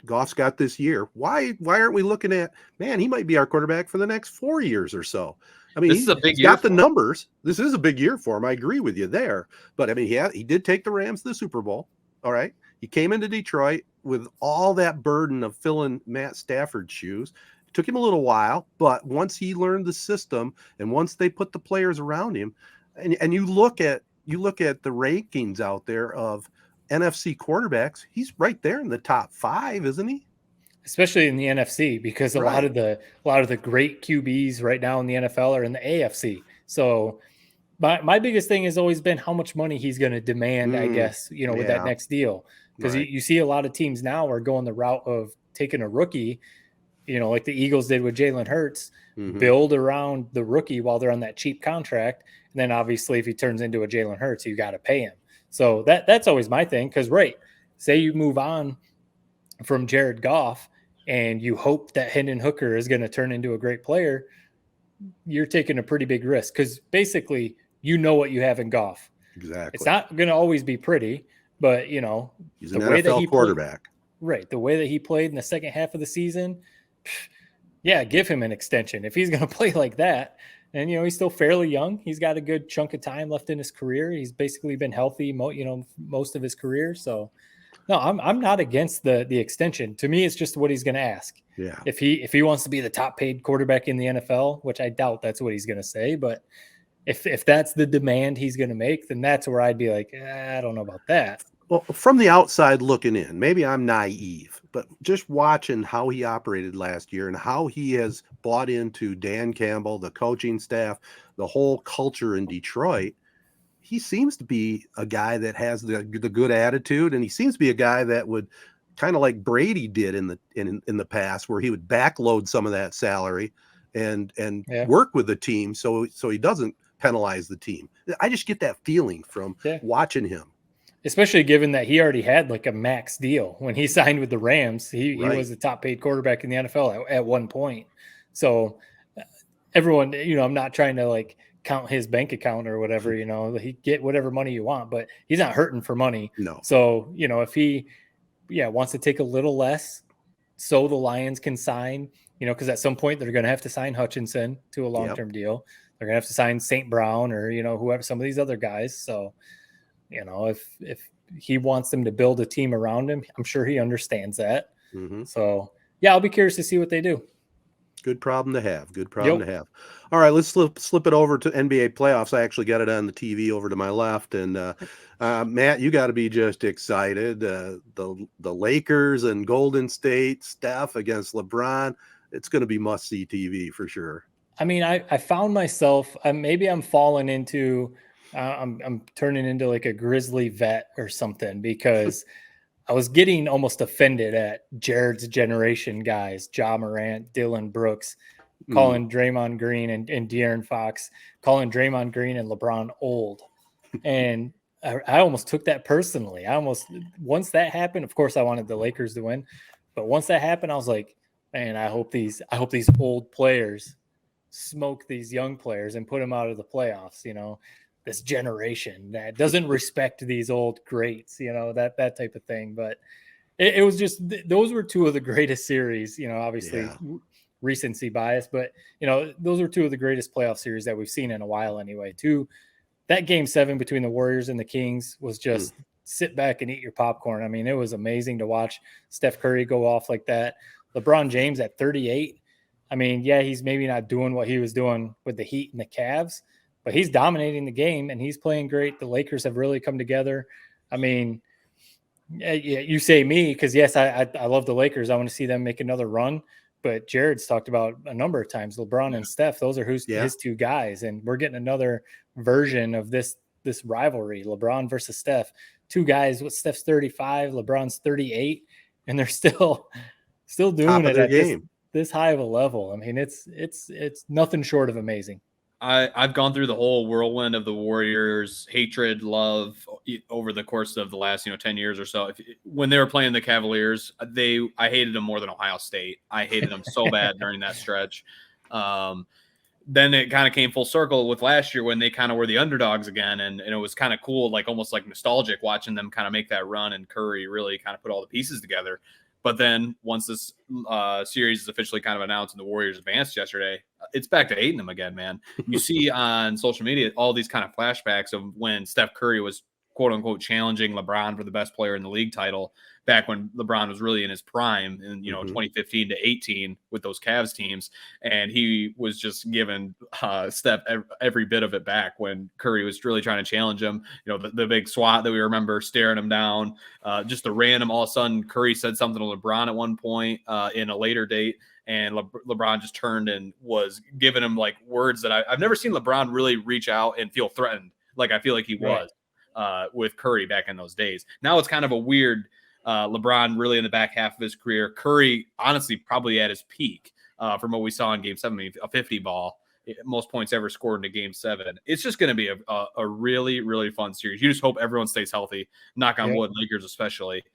Goff's got this year? Why aren't we looking at, man, he might be our quarterback for the next 4 years or so? I mean, he's got the numbers. This is a big year for him. I agree with you there. But, I mean, he did take the Rams to the Super Bowl. All right. He came into Detroit with all that burden of filling Matt Stafford's shoes. It took him a little while, but once he learned the system and once they put the players around him, and you look at the rankings out there of NFC quarterbacks, he's right there in the top 5, isn't he? Especially in the NFC, because a lot of the great QBs right now in the NFL are in the AFC. So, my biggest thing has always been how much money he's going to demand, I guess, with that next deal. Because you see a lot of teams now are going the route of taking a rookie, like the Eagles did with Jalen Hurts, build around the rookie while they're on that cheap contract. And then obviously if he turns into a Jalen Hurts, you got to pay him. So that's always my thing. Because, say you move on from Jared Goff and you hope that Hendon Hooker is going to turn into a great player, you're taking a pretty big risk because basically what you have in Goff. Exactly. It's not going to always be pretty, but, he's the an way NFL that he quarterback. The way that he played in the second half of the season, give him an extension. If he's going to play like that, and, he's still fairly young. He's got a good chunk of time left in his career. He's basically been healthy, most of his career. So, no, I'm not against the extension. To me, it's just what he's going to ask. Yeah. If he wants to be the top paid quarterback in the NFL, which I doubt that's what he's going to say, but if that's the demand he's going to make, then that's where I'd be like, I don't know about that. Well, from the outside looking in, maybe I'm naive, but just watching how he operated last year and how he has bought into Dan Campbell, the coaching staff, the whole culture in Detroit, he seems to be a guy that has the good attitude, and he seems to be a guy that would kind of like Brady did in the past, where he would backload some of that salary and work with the team so he doesn't penalize the team. I just get that feeling from watching him. Especially given that he already had like a max deal when he signed with the Rams. He was the top paid quarterback in the NFL at one point. So everyone, I'm not trying to like count his bank account or whatever, he get whatever money you want, but he's not hurting for money. No. So, if he wants to take a little less so the Lions can sign, because at some point they're going to have to sign Hutchinson to a long-term deal. They're going to have to sign St. Brown or, whoever, some of these other guys. So, if he wants them to build a team around him, I'm sure he understands that. So, I'll be curious to see what they do. Good problem to have. To have. All right, let's slip it over to NBA playoffs. I actually got it on the TV over to my left. And Matt, you got to be just excited. The Lakers and Golden State, Steph against LeBron. It's going to be must-see TV for sure. I mean, I found myself, maybe I'm falling into I'm turning into like a Grizzly vet or something, because I was getting almost offended at Jared's generation guys, Ja Morant, Dylan Brooks, calling Draymond Green and De'Aaron Fox, calling Draymond Green and LeBron old. And I almost took that personally. Once that happened, of course I wanted the Lakers to win, but once that happened, I was like, man, I hope these old players smoke these young players and put them out of the playoffs, this generation that doesn't respect these old greats, that type of thing. But it was just, those were two of the greatest series, obviously recency bias, but those are two of the greatest playoff series that we've seen in a while anyway. That game 7 between the Warriors and the Kings was just sit back and eat your popcorn. I mean, it was amazing to watch Steph Curry go off like that. LeBron James at 38. I mean, he's maybe not doing what he was doing with the Heat and the Cavs, but he's dominating the game and he's playing great. The Lakers have really come together. I mean, you say me, because yes, I love the Lakers. I want to see them make another run. But Jared's talked about a number of times, LeBron and Steph, those are his two guys. And we're getting another version of this rivalry, LeBron versus Steph. Two guys, with Steph's 35, LeBron's 38, and they're still doing it at this high of a level. I mean, it's nothing short of amazing. I've gone through the whole whirlwind of the Warriors' hatred, love over the course of the last 10 years or so. When they were playing the Cavaliers, I hated them more than Ohio State. I hated them so bad during that stretch. Then it kind of came full circle with last year when they kind of were the underdogs again, and it was kind of cool, like almost like nostalgic watching them kind of make that run, and Curry really kind of put all the pieces together. But then once this series is officially kind of announced and the Warriors advanced yesterday, it's back to hating them again, man. You see on social media all these kind of flashbacks of when Steph Curry was quote unquote challenging LeBron for the best player in the league title back when LeBron was really in his prime in 2015 to 18 with those Cavs teams, and he was just given Steph every bit of it back when Curry was really trying to challenge him. The big swat that we remember staring him down, just the random all of a sudden Curry said something to LeBron at one point in a later date. And LeBron just turned and was giving him like words that I've never seen LeBron really reach out and feel threatened. Like I feel like he was with Curry back in those days. Now it's kind of a weird LeBron really in the back half of his career. Curry, honestly, probably at his peak from what we saw in Game 7, a 50 ball, most points ever scored in a Game 7. It's just going to be a really, really fun series. You just hope everyone stays healthy. Knock on wood, Lakers especially.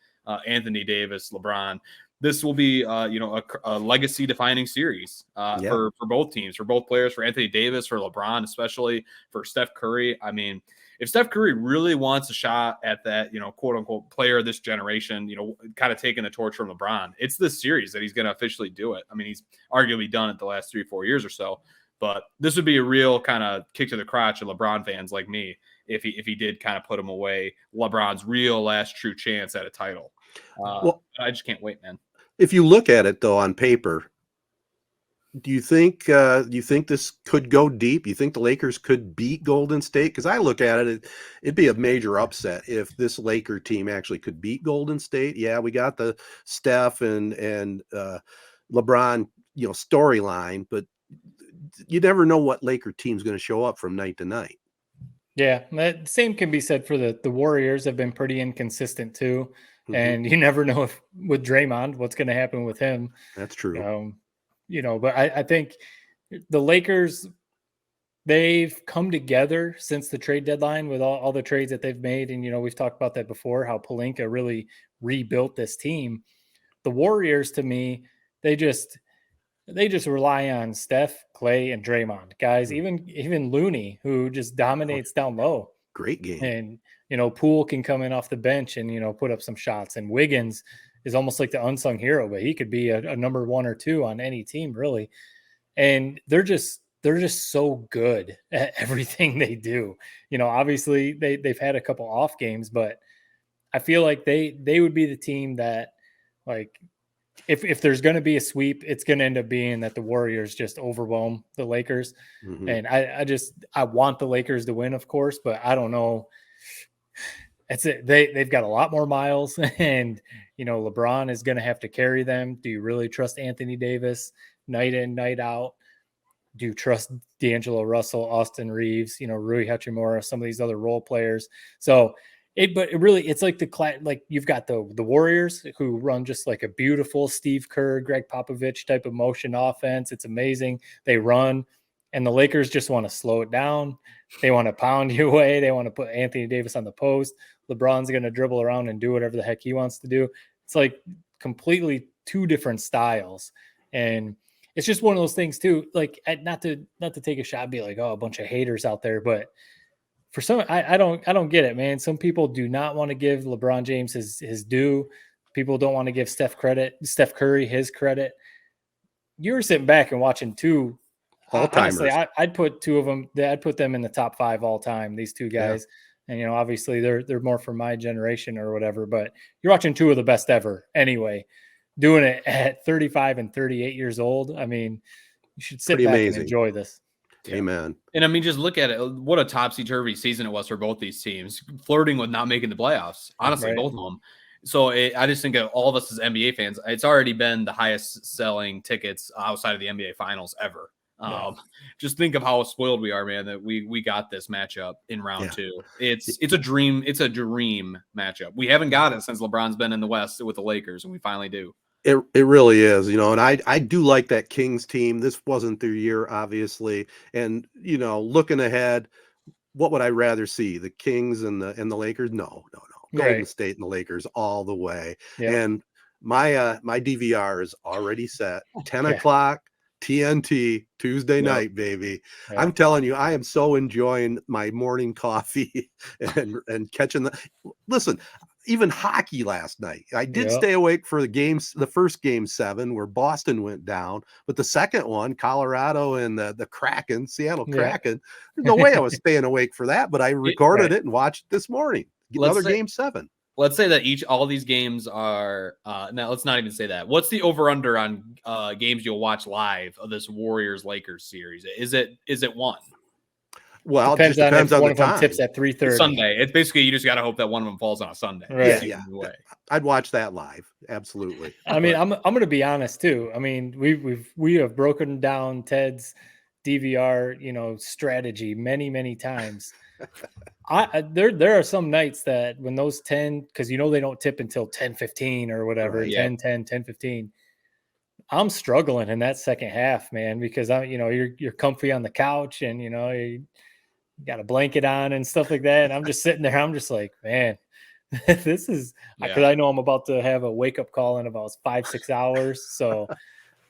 Anthony Davis, LeBron. This will be, a legacy-defining series for both teams, for both players, for Anthony Davis, for LeBron, especially for Steph Curry. I mean, if Steph Curry really wants a shot at that, quote-unquote player of this generation, kind of taking the torch from LeBron, it's this series that he's going to officially do it. I mean, he's arguably done it the last 3-4 years or so, but this would be a real kind of kick to the crotch of LeBron fans like me if he did kind of put him away, LeBron's real last true chance at a title. Well, I just can't wait, man. If you look at it though on paper, do you think this could go deep? You think the Lakers could beat Golden State? Because I look at it, it'd be a major upset if this Laker team actually could beat Golden State. Yeah, we got the Steph and LeBron, storyline, but you never know what Laker team's going to show up from night to night. Yeah, that same can be said for the Warriors. Have been pretty inconsistent too. Mm-hmm. And you never know if with Draymond, what's going to happen with him. That's true. But I think the Lakers, they've come together since the trade deadline with all the trades that they've made. And, we've talked about that before, how Pelinka really rebuilt this team. The Warriors, to me, they just rely on Steph, Clay, and Draymond. Guys, mm-hmm. even Looney, who just dominates down low. Great game. And, Poole can come in off the bench and, put up some shots. And Wiggins is almost like the unsung hero, but he could be a number 1 or 2 on any team, really. And they're just so good at everything they do. Obviously they've had a couple off games, but I feel like they would be the team that, like, if there's going to be a sweep, it's going to end up being that the Warriors just overwhelm the Lakers. Mm-hmm. And I want the Lakers to win, of course, but I don't know. That's it. They've got a lot more miles, and LeBron is going to have to carry them. Do you really trust Anthony Davis night in, night out? Do you trust D'Angelo Russell, Austin Reeves, Rui Hachimura, some of these other role players? So it's like you've got the Warriors who run just like a beautiful Steve Kerr, Greg Popovich type of motion offense. It's amazing. They run, and the Lakers just want to slow it down. They want to pound you away. They want to put Anthony Davis on the post. LeBron's going to dribble around and do whatever the heck he wants to do. It's like completely two different styles. And it's just one of those things too, like not to take a shot, be like, oh, a bunch of haters out there. But for some, I don't get it, man. Some people do not want to give LeBron James his due. People don't want to give Steph Curry his credit. You were sitting back and watching two all-timers. Honestly, I'd put two of them. I'd put them in the top 5 all time. These two guys, and obviously they're more from my generation or whatever. But you're watching two of the best ever, anyway. Doing it at 35 and 38 years old. I mean, you should sit back and enjoy this. Amen. And I mean, just look at it. What a topsy-turvy season it was for both these teams, flirting with not making the playoffs. Honestly, both of them. So I just think of all of us as NBA fans, it's already been the highest selling tickets outside of the NBA finals ever. Just think of how spoiled we are, man, that we got this matchup in round 2. It's a dream. It's a dream matchup. We haven't got it since LeBron's been in the West with the Lakers, and we finally do. It really is, and I do like that Kings team. This wasn't their year, obviously. And, looking ahead, what would I rather see? The Kings and the Lakers? No. Golden State and the Lakers all the way. Yep. And my DVR is already set. 10 o'clock TNT Tuesday night, baby. Yep. I'm telling you, I am so enjoying my morning coffee and catching listen, even hockey last night. I did stay awake for the first Game 7 where Boston went down, but the second one, Colorado and the Kraken, Seattle Kraken, there's no way I was staying awake for that, but I recorded it and watched it this morning. another game 7. Let's say that all these games are now let's not even say that. What's the over under on games you'll watch live of this Warriors Lakers series? Is it 1? Well, it just depends on one the of them time. tips at 3:30 Sunday. It's basically you just got to hope that one of them falls on a Sunday. Right. Yeah. I'd watch that live. Absolutely. I mean, I'm going to be honest too. I mean, we have broken down Ted's DVR, strategy many times. There are some nights that when those 10, because they don't tip until 10:15 or whatever, Right. 10:15. I'm struggling in that second half, man, because you're comfy on the couch and you got a blanket on and stuff like that. And I'm just sitting there. I'm just like, man, this is because I know I'm about to have a wake up call in about 5-6 hours. So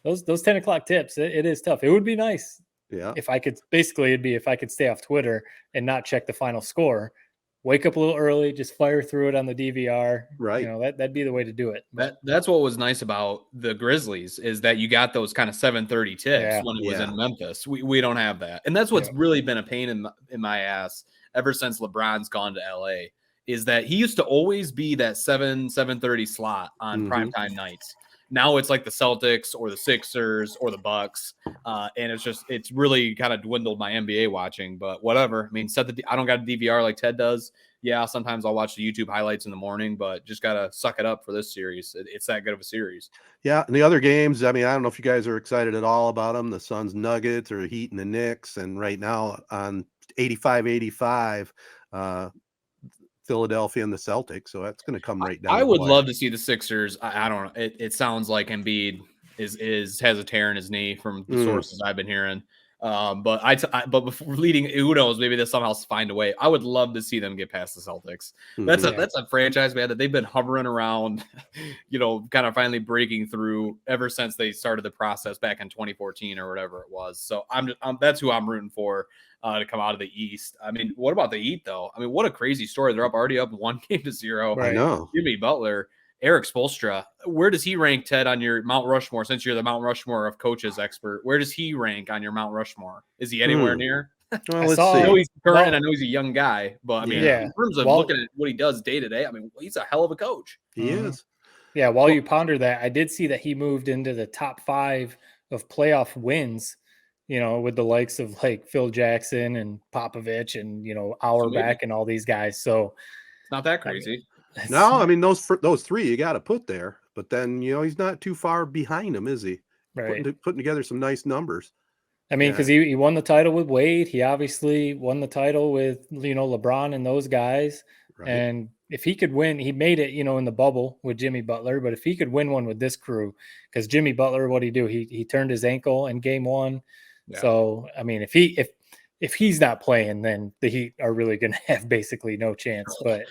those 10 o'clock tips, it is tough. It would be nice. Yeah. If I could, if I could stay off Twitter and not check the final score, wake up a little early, just fire through it on the DVR. Right. That'd be the way to do it. That's what was nice about the Grizzlies is that you got those kind of 7:30 tips when it was in Memphis. We don't have that. And that's what's really been a pain in my ass ever since LeBron's gone to LA is that he used to always be that 7:30 slot on primetime nights. Now it's like the Celtics or the Sixers or the Bucks, and it's really kind of dwindled my NBA watching. But whatever. I mean, I don't got a DVR like Ted does. Yeah, sometimes I'll watch the YouTube highlights in the morning, but just gotta suck it up for this series. It's that good of a series. Yeah, and the other games. I mean, I don't know if you guys are excited at all about them. The Suns, Nuggets, or Heat and the Knicks, and right now on 85-85. Philadelphia and the Celtics, so that's going to come right down. I would love to see the Sixers. I don't know. It sounds like Embiid has a tear in his knee from the sources I've been hearing. But before leading, who knows? Maybe they'll somehow find a way. I would love to see them get past the Celtics. That's a franchise, man, that they've been hovering around, kind of finally breaking through ever since they started the process back in 2014 or whatever it was. So that's who I'm rooting for. To come out of the East. I mean, what about the Heat, though? I mean, what a crazy story. They're already up 1-0. Right. I know. Jimmy Butler, Eric Spoelstra. Where does he rank, Ted, on your Mount Rushmore? Since you're the Mount Rushmore of coaches expert, where does he rank on your Mount Rushmore? Is he anywhere near? Well, let's see. I know he's current, and I know he's a young guy, but I mean, in terms of looking at what he does day to day, I mean, he's a hell of a coach. He is. Yeah. While you ponder that, I did see that he moved into the top 5 of playoff wins. With the likes of like Phil Jackson and Popovich and, Auerbach and all these guys. So it's not that crazy. I mean, those 3 you got to put there, but then, he's not too far behind him, is he? Right. Putting together some nice numbers. I mean, because he won the title with Wade. He obviously won the title with, LeBron and those guys. Right. And if he could win, he made it, in the bubble with Jimmy Butler. But if he could win one with this crew, because Jimmy Butler, what'd he do? He turned his ankle in game 1. Yeah. So, I mean, if he's not playing, then the Heat are really going to have basically no chance. But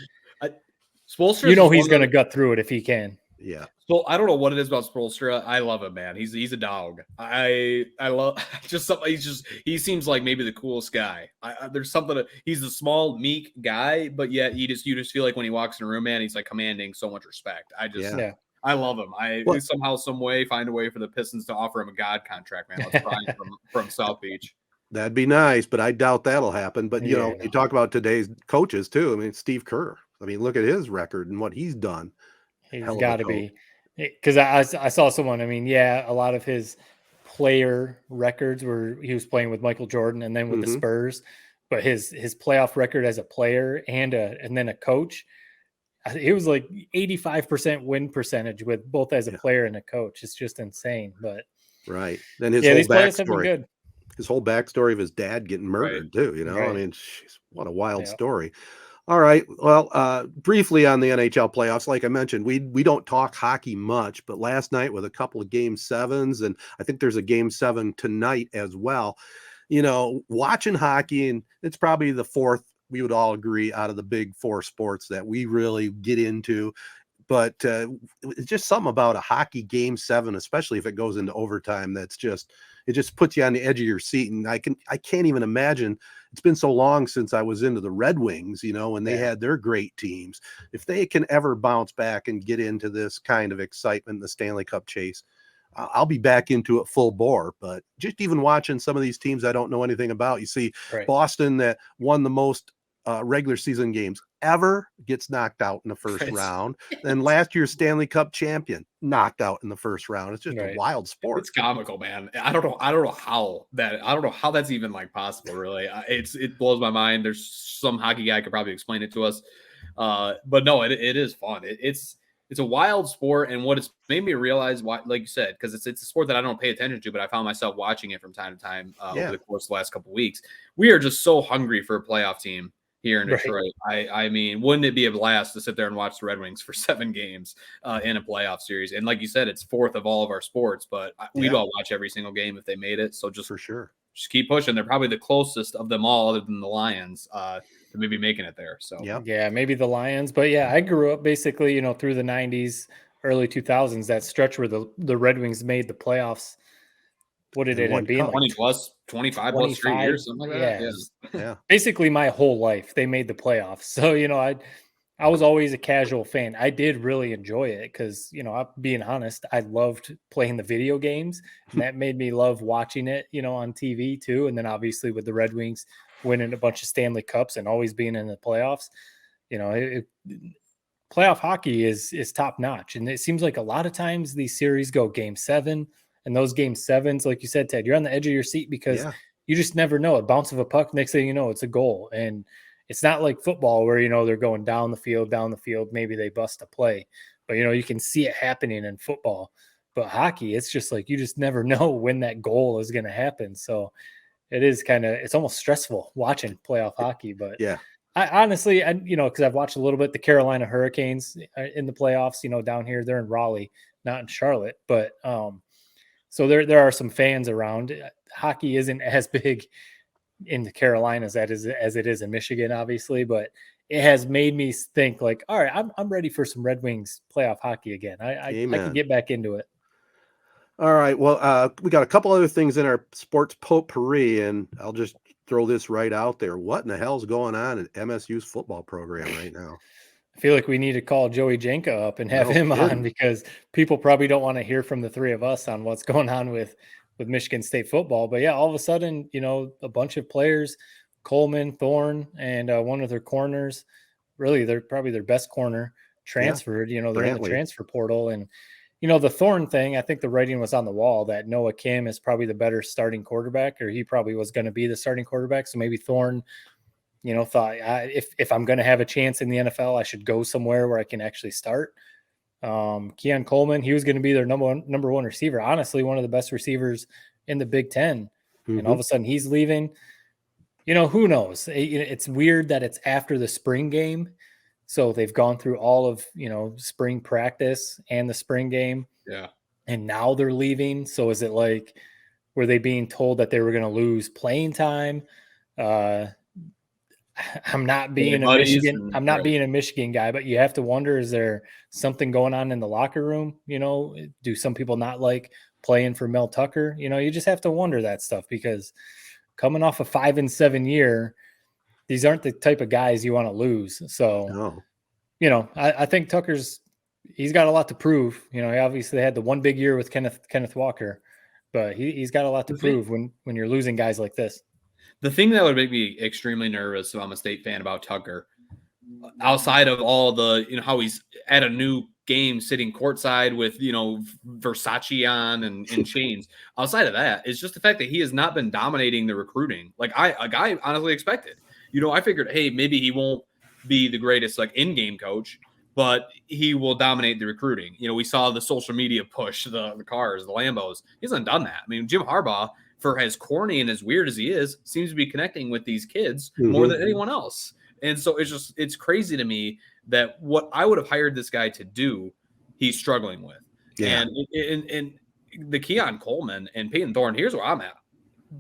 Spoelstra, he's going to gut through it if he can. Yeah. So I don't know what it is about Spoelstra. I love him, man. He's a dog. I love just something. He seems like maybe the coolest guy. There's something. He's a small, meek guy, but yet you just feel like when he walks in a room, man, he's like commanding so much respect. I love him. Somehow, some way, find a way for the Pistons to offer him a God contract, man. Let's try from South Beach. That'd be nice, but I doubt that'll happen. But, you talk about today's coaches, too. I mean, Steve Kerr. I mean, look at his record and what he's done. He's got to be. Because I saw someone, I mean, a lot of his player records were he was playing with Michael Jordan and then with the Spurs. But his playoff record as a player and then a coach, it was like 85% win percentage with both as a player and a coach. It's just insane. But right. Then his whole backstory. Good. His whole backstory of his dad getting murdered too. I mean, what a wild story. All right. Well, briefly on the NHL playoffs, like I mentioned, we don't talk hockey much, but last night with a couple of game 7s, and I think there's a game 7 tonight as well. Watching hockey, and it's probably the 4th, we would all agree, out of the big 4 sports that we really get into. But it's just something about a hockey game 7, especially if it goes into overtime, it just puts you on the edge of your seat. And I can't even imagine. It's been so long since I was into the Red Wings, when they had their great teams. If they can ever bounce back and get into this kind of excitement, the Stanley Cup chase, I'll be back into it full bore. But just even watching some of these teams I don't know anything about, you see Boston that won the most regular season games ever gets knocked out in the first round. Then last year's Stanley Cup champion knocked out in the first round. It's just a wild sport. It's comical, man. I don't know how that's even like possible, really. It blows my mind. There's some hockey guy could probably explain it to us. But no, it is fun. It's a wild sport, and what it's made me realize, why, like you said, because it's a sport that I don't pay attention to, but I found myself watching it from time to time over the course of the last couple of weeks. We are just so hungry for a playoff team here in Detroit. I mean, wouldn't it be a blast to sit there and watch the Red Wings for 7 games in a playoff series? And like you said, it's 4th of all of our sports, but we'd all watch every single game if they made it. So just for sure, just keep pushing. They're probably the closest of them all, other than the Lions, to maybe making it there. So yeah, maybe the Lions. But yeah, I grew up basically, through the 90s, early 2000s, that stretch where the Red Wings made the playoffs. What did it end up being? 25 plus straight years, something like that. Yeah. Basically my whole life they made the playoffs. So, I was always a casual fan. I did really enjoy it because, being honest, I loved playing the video games, and that made me love watching it, on TV too. And then obviously with the Red Wings winning a bunch of Stanley Cups and always being in the playoffs, playoff hockey is top notch. And it seems like a lot of times these series go game 7, and those game 7s, like you said, Ted, you're on the edge of your seat because you just never know. A bounce of a puck, next thing you know, it's a goal. And it's not like football where, they're going down the field, maybe they bust a play. But, you can see it happening in football. But hockey, it's just like you just never know when that goal is going to happen. So it is it's almost stressful watching playoff hockey. But I honestly, because I've watched a little bit the Carolina Hurricanes in the playoffs, down here. They're in Raleigh, not in Charlotte. But so there are some fans around. Hockey isn't as big in the Carolinas as it is in Michigan, obviously, but it has made me think like, all right, I'm ready for some Red Wings playoff hockey again. I can get back into it. All right. Well, we got a couple other things in our sports potpourri, and I'll just throw this right out there. What in the hell's going on in MSU's football program right now? I feel like we need to call Joey Jenka up and have him on, because people probably don't want to hear from the three of us on what's going on with Michigan State football. But yeah, all of a sudden, a bunch of players, Coleman, Thorne, and one of their corners, really they're probably their best corner, transferred. They're in the transfer portal. And the Thorne thing, I think the writing was on the wall that Noah Kim is probably the better starting quarterback, or he probably was going to be the starting quarterback. So maybe Thorne thought if I'm going to have a chance in the NFL, I should go somewhere where I can actually start. Keon Coleman, he was going to be their number one receiver. Honestly, one of the best receivers in the Big Ten. Mm-hmm. And all of a sudden he's leaving. Who knows? It's weird that it's after the spring game. So they've gone through all of, spring practice and the spring game. Yeah. And now they're leaving. So is it like, were they being told that they were going to lose playing time? I'm not being a Michigan guy, but you have to wonder, is there something going on in the locker room? Do some people not like playing for Mel Tucker? You just have to wonder that stuff, because coming off a 5-7 year, these aren't the type of guys you want to lose. So, I think he's got a lot to prove. He obviously had the one big year with Kenneth Walker, but he's got a lot to prove when you're losing guys like this. The thing that would make me extremely nervous if I'm a State fan about Tucker, outside of all the, how he's at a new game sitting courtside with, Versace on and chains, outside of that, is just the fact that he has not been dominating the recruiting. Like I honestly expected. I figured, hey, maybe he won't be the greatest in-game coach, but he will dominate the recruiting. We saw the social media push, the cars, the Lambos. He hasn't done that. I mean, Jim Harbaugh, for as corny and as weird as he is, seems to be connecting with these kids more than anyone else. And so it's crazy to me that what I would have hired this guy to do, he's struggling with. Yeah. And the Keon Coleman and Peyton Thorne, here's where I'm at.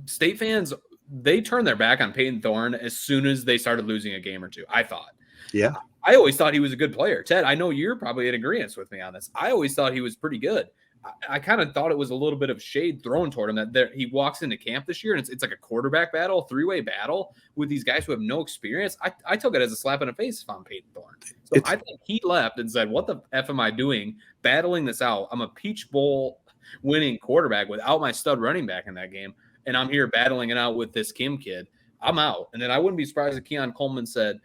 State fans, they turned their back on Peyton Thorne as soon as they started losing a game or two, I thought. Yeah. I always thought he was a good player. Ted, I know you're probably in agreement with me on this. I always thought he was pretty good. I kind of thought it was a little bit of shade thrown toward him that he walks into camp this year and it's like a quarterback battle, 3-way battle with these guys who have no experience. I took it as a slap in the face if I'm Peyton Thorne. So I think he left and said, what the F am I doing battling this out? I'm a Peach Bowl winning quarterback without my stud running back in that game, and I'm here battling it out with this Kim kid. I'm out. And then I wouldn't be surprised if Keon Coleman said,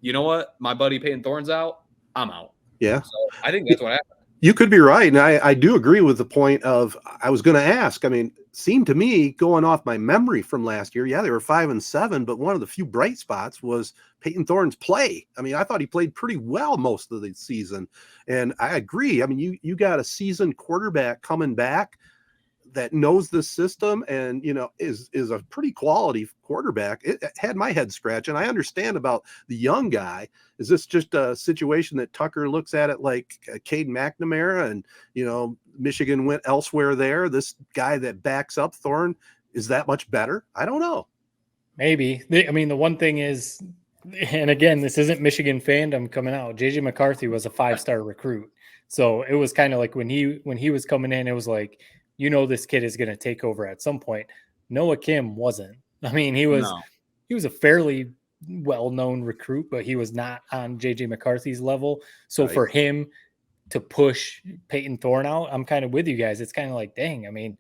you know what? My buddy Peyton Thorne's out. I'm out. Yeah. So I think that's what happened. You could be right. And I do agree with the point of, I was going to ask, I mean, seemed to me going off my memory from last year. Yeah, they were 5-7, but one of the few bright spots was Peyton Thorne's play. I mean, I thought he played pretty well most of the season. And I agree. I mean, you got a seasoned quarterback coming back that knows the system and, is a pretty quality quarterback. It had my head scratched. And I understand about the young guy. Is this just a situation that Tucker looks at it like Cade McNamara and, Michigan went elsewhere there? This guy that backs up Thorne is that much better? I don't know. Maybe. I mean, the one thing is, and again, this isn't Michigan fandom coming out. JJ McCarthy was a 5-star recruit. So it was kind of like when he was coming in, it was like, this kid is going to take over at some point. Noah Kim wasn't. I mean, he was a fairly well-known recruit, but he was not on JJ McCarthy's level. So for him to push Peyton Thorne out, I'm kind of with you guys. It's kind of like, dang, I mean,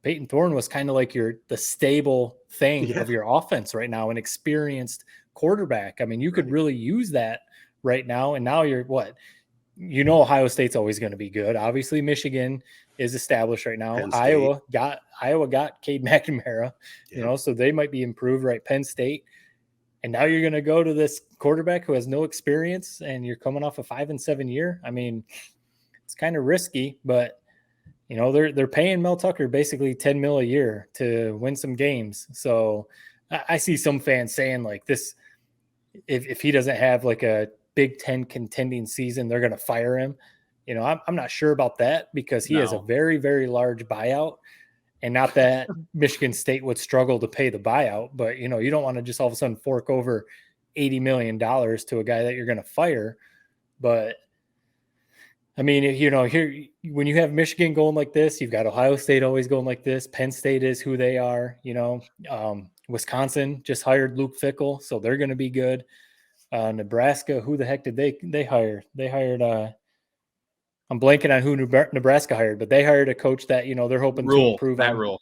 Peyton Thorne was kind of like the stable thing of your offense right now, an experienced quarterback. I mean, you could really use that right now. And now you're what? Ohio State's always going to be good. Obviously, Michigan is established right now. Iowa got Cade McNamara, so they might be improved, right? Penn State. And now you're going to go to this quarterback who has no experience and you're coming off a 5-7 year. I mean, it's kind of risky, but they're paying Mel Tucker basically $10 million a year to win some games. So I see some fans saying like this, if he doesn't have like a Big Ten contending season, they're going to fire him. I'm not sure about that because he has a very, very large buyout, and not that Michigan State would struggle to pay the buyout, but you don't want to just all of a sudden fork over $80 million to a guy that you're going to fire. But I mean, here, when you have Michigan going like this, you've got Ohio State always going like this. Penn State is who they are, Wisconsin just hired Luke Fickell, so they're going to be good. Nebraska, who the heck did they hire? They hired I'm blanking on who Nebraska hired, but they hired a coach that they're hoping to improve Matt on. Rule.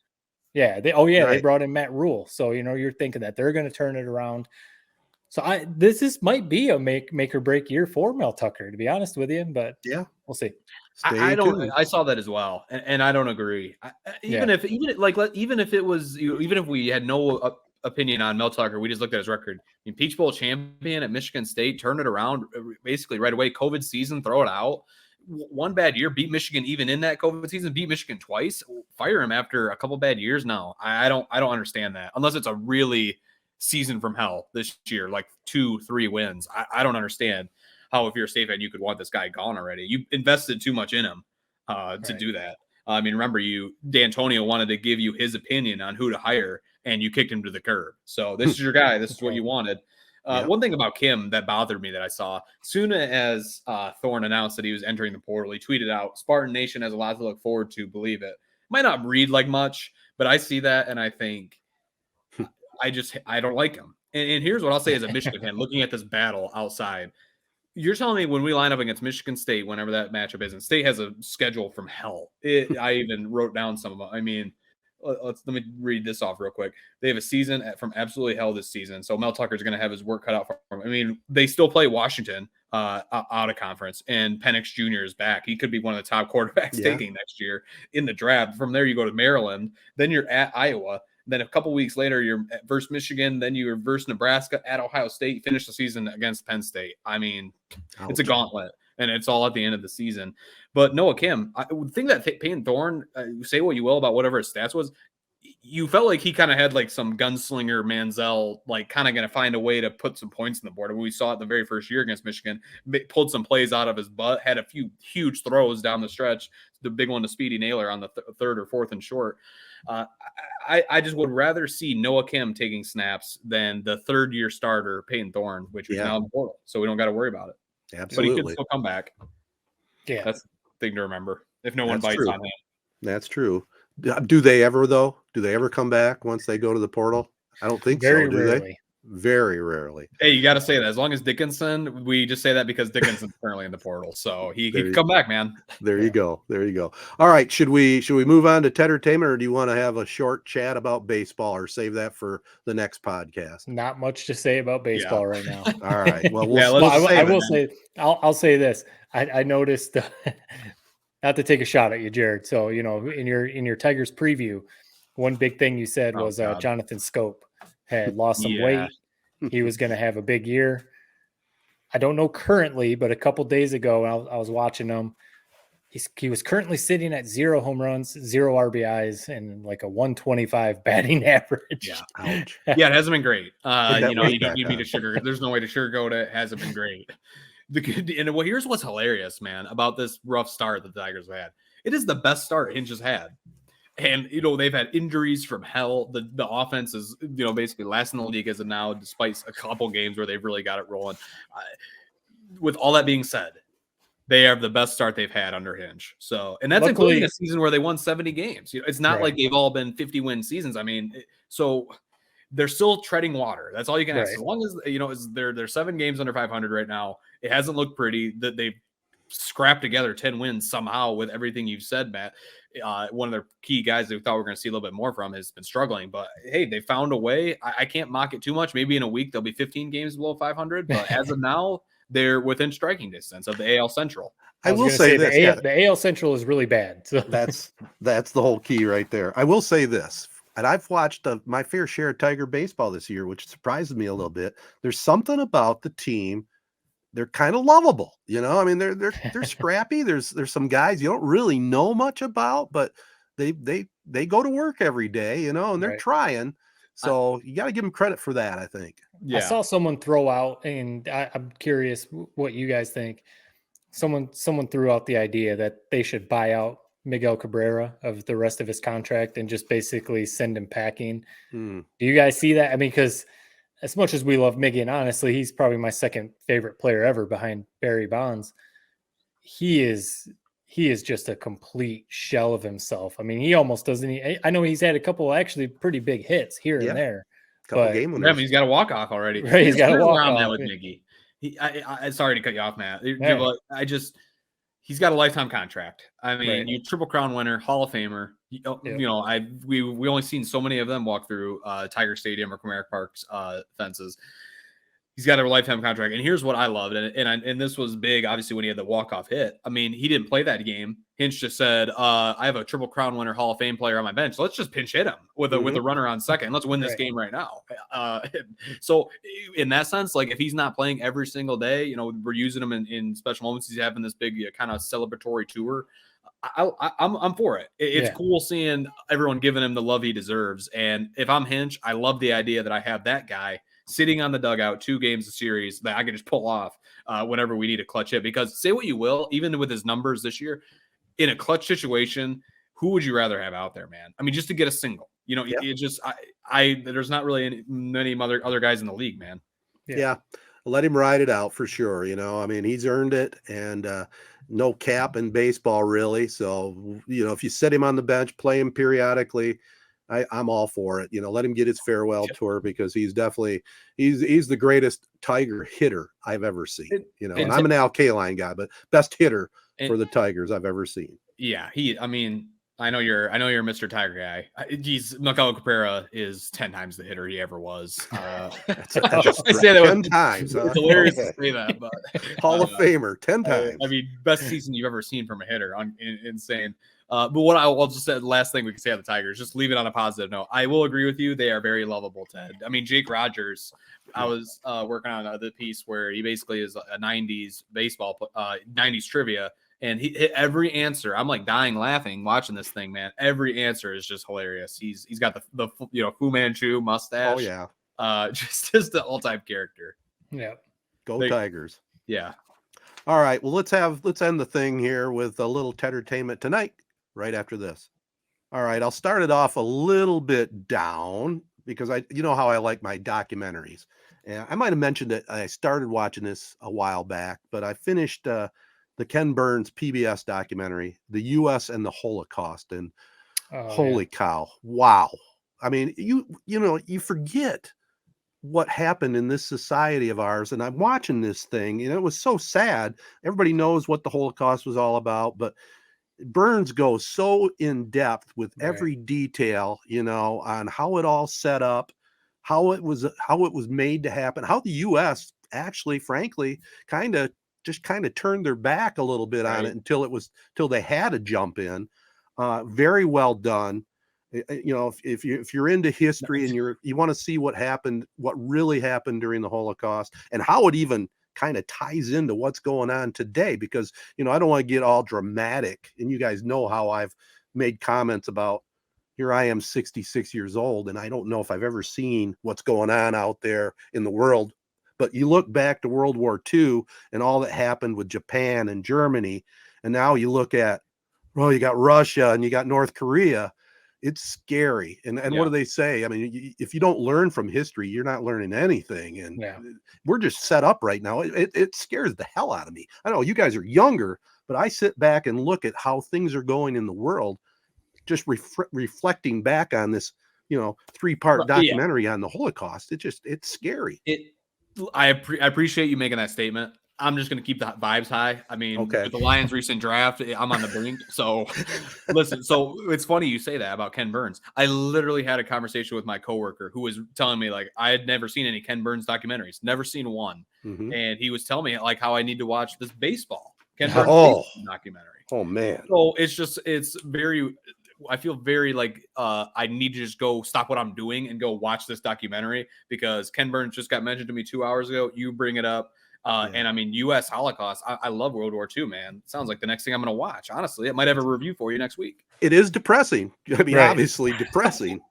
Yeah, they brought in Matt Rule, so you're thinking that they're going to turn it around. So this might be a make or break year for Mel Tucker, to be honest with you. But yeah, we'll see. I saw that as well, and I don't agree. Even if we had no opinion on Mel Tucker, we just looked at his record. I mean, Peach Bowl champion at Michigan State, turned it around basically right away. COVID season, throw it out. One bad year, beat Michigan even in that COVID season, beat Michigan twice. Fire him after a couple bad years. No, I don't understand that unless it's a really season from hell this year, like 2-3 wins. I don't understand how, if you're a State fan, you could want this guy gone already. You invested too much in him to do that. I mean, remember, D'Antonio wanted to give you his opinion on who to hire, and you kicked him to the curb. So this is your guy. This is what you wanted. One thing about Kim that bothered me that I saw, soon as Thorne announced that he was entering the portal, he tweeted out, "Spartan Nation has a lot to look forward to, believe it." Might not read like much, but I see that and I think I don't like him. And here's what I'll say as a Michigan fan, looking at this battle outside. You're telling me when we line up against Michigan State, whenever that matchup is, and State has a schedule from hell. I even wrote down some of them. I mean, let me read this off real quick. They have a season from absolutely hell this season. So Mel Tucker's going to have his work cut out for him. I mean, they still play Washington out of conference, and Penix Jr. is back. He could be one of the top quarterbacks taking next year in the draft. From there, you go to Maryland. Then you're at Iowa. Then a couple weeks later, you're versus Michigan. Then you're versus Nebraska, at Ohio State. You finish the season against Penn State. I mean, it's a gauntlet, and it's all at the end of the season. But Noah Kim, I would think that Peyton Thorne, say what you will about whatever his stats was, you felt like he kind of had like some gunslinger Manziel, like kind of going to find a way to put some points on the board. We saw it the very first year against Michigan, pulled some plays out of his butt, had a few huge throws down the stretch, the big one to Speedy Naylor on the third or fourth and short. I just would rather see Noah Kim taking snaps than the third-year starter, Peyton Thorne, which is now in the portal. So we don't got to worry about it. Absolutely. But he could still come back. Yeah. That's the thing to remember if no one bites on him. That's true. Do they ever, though? Do they ever come back once they go to the portal? I don't think very so. Do rarely. they? Very rarely. Hey, you got to say that. As long as Dickinson, we just say that because Dickinson's currently in the portal, so he can come back, man. There you go. There you go. All right, should we move on to Tedertainment, or do you want to have a short chat about baseball, or save that for the next podcast? Not much to say about baseball right now. All right. Well, I'll say this. I noticed, not to take a shot at you, Jared. So, you know, in your Tigers preview, one big thing you said was Jonathan Scope had lost some weight. He was going to have a big year. I don't know currently, but a couple days ago, I was watching him. He was currently sitting at 0 home runs, 0 RBIs, and like a 125 batting average. Yeah, ouch. Yeah, it hasn't been great. You know, you don't need me to sugarcoat. There's no way to sugarcoat it. It hasn't been great. Well, here's what's hilarious, man, about this rough start that the Tigers have had. It is the best start Hinch has had. And, you know, they've had injuries from hell. The offense is, you know, basically last in the league as of now, despite a couple games where they've really got it rolling. With all that being said, they have the best start they've had under Hinch. So, and that's including a season where they won 70 games. You know, it's not like they've all been 50-win seasons. I mean, so they're still treading water. That's all you can ask. As long as, you know, they're 7 games under 500 right now. It hasn't looked pretty. That they've scrapped together 10 wins somehow with everything you've said, Matt. One of their key guys that we thought we were going to see a little bit more from has been struggling, but hey, they found a way. I can't mock it too much. Maybe in a week they'll be 15 games below 500, but as of now, they're within striking distance of the AL Central. I will say this: the AL Central is really bad. So. That's the whole key right there. I will say this, and I've watched my fair share of Tiger baseball this year, which surprises me a little bit. There's something about the team. They're kind of lovable, you know. I mean, they're scrappy. There's some guys you don't really know much about, but they go to work every day, you know, and they're trying. So you got to give them credit for that, I think. Yeah. I saw someone throw out, and I'm curious what you guys think. Someone threw out the idea that they should buy out Miguel Cabrera of the rest of his contract and just basically send him packing. Do you guys see that? I mean, because as much as we love Miggy, and honestly, he's probably my second favorite player ever behind Barry Bonds. He is just a complete shell of himself. I mean, he almost doesn't. I know he's had a couple actually pretty big hits here and there. Couple game winners. He's got a walk off already. Right, he's got a walk off. That with Miggy. I sorry to cut you off, Matt. He's got a lifetime contract. I mean, you Triple Crown winner, Hall of Famer. You know, we only seen so many of them walk through Tiger Stadium or Comerica Park's fences. He's got a lifetime contract, and here's what I loved, and this was big, obviously, when he had the walk-off hit. I mean, he didn't play that game. Hinch just said, "I have a Triple Crown winner, Hall of Fame player on my bench. Let's just pinch hit him with a runner on second. Let's win this game right now." So, in that sense, like if he's not playing every single day, you know, we're using him in special moments. He's having this big kind of celebratory tour. I'm for it. It's cool seeing everyone giving him the love he deserves. And if I'm Hinch, I love the idea that I have that guy sitting on the dugout 2 games a series that I can just pull off whenever we need a clutch hit. Because say what you will, even with his numbers this year, in a clutch situation, who would you rather have out there, man? I mean, just to get a single. You know, it just there's not really many other guys in the league, man. Yeah. Let him ride it out for sure. You know, I mean, he's earned it, and no cap in baseball really. So, you know, if you set him on the bench, play him periodically, I'm all for it. You know, let him get his farewell tour, because he's definitely he's the greatest Tiger hitter I've ever seen. You know, and I'm an Al Kaline guy, but best hitter for the Tigers I've ever seen. Yeah, I mean, I know you're Mr. Tiger guy. Miguel Cabrera is 10 times the hitter he ever was. I say that 10 times. It's hilarious to say that, but Hall of Famer 10 times. I mean, best season you've ever seen from a hitter. Insane. But what I'll just say, the last thing we can say on the Tigers, just leave it on a positive note. I will agree with you. They are very lovable, Ted. I mean, Jake Rogers, I was working on the piece where he basically is a 90s baseball, 90s trivia. And he hit every answer. I'm like dying laughing watching this thing, man. Every answer is just hilarious. He's got the Fu Manchu mustache. Oh yeah. Just the all-time character. Yeah. Go Tigers. Yeah. All right. Well, let's end the thing here with a little Tedertainment Tonight right after this. All right. I'll start it off a little bit down, because you know how I like my documentaries. And I might have mentioned that I started watching this a while back, but I finished the Ken Burns PBS documentary, The U.S. and the Holocaust. And holy cow. Wow. I mean, you know, you forget what happened in this society of ours. And I'm watching this thing, and it was so sad. Everybody knows what the Holocaust was all about, but Burns goes so in depth with every detail, on how it all set up, how it was made to happen, how the U.S. actually, frankly, kind of turned their back a little bit on it until they had to jump in. Very well done. If you're into history and you want to see what really happened during the Holocaust and how it even kind of ties into what's going on today, because I don't want to get all dramatic, and you guys know how I've made comments about, here I am 66 years old and I don't know if I've ever seen what's going on out there in the world. But you look back to World War II and all that happened with Japan and Germany, and now you look at, you got Russia and you got North Korea. It's scary. And what do they say? I mean, if you don't learn from history, you're not learning anything. And we're just set up right now. It scares the hell out of me. I know you guys are younger, but I sit back and look at how things are going in the world, just reflecting back on this, 3-part documentary on the Holocaust. It's scary. I appreciate you making that statement. I'm just going to keep the vibes high. I mean, with the Lions' recent draft, I'm on the brink. So listen, so it's funny you say that about Ken Burns. I literally had a conversation with my coworker who was telling me, like, I had never seen any Ken Burns documentaries, never seen one. Mm-hmm. And he was telling me, like, how I need to watch this baseball Ken Burns baseball documentary. Oh, man. So it's very, I feel very like I need to just go stop what I'm doing and go watch this documentary, because Ken Burns just got mentioned to me 2 hours ago. You bring it up. And I mean, U.S. Holocaust. I love World War II, man. Sounds like the next thing I'm going to watch. Honestly, it might have a review for you next week. It is depressing. I mean, obviously depressing.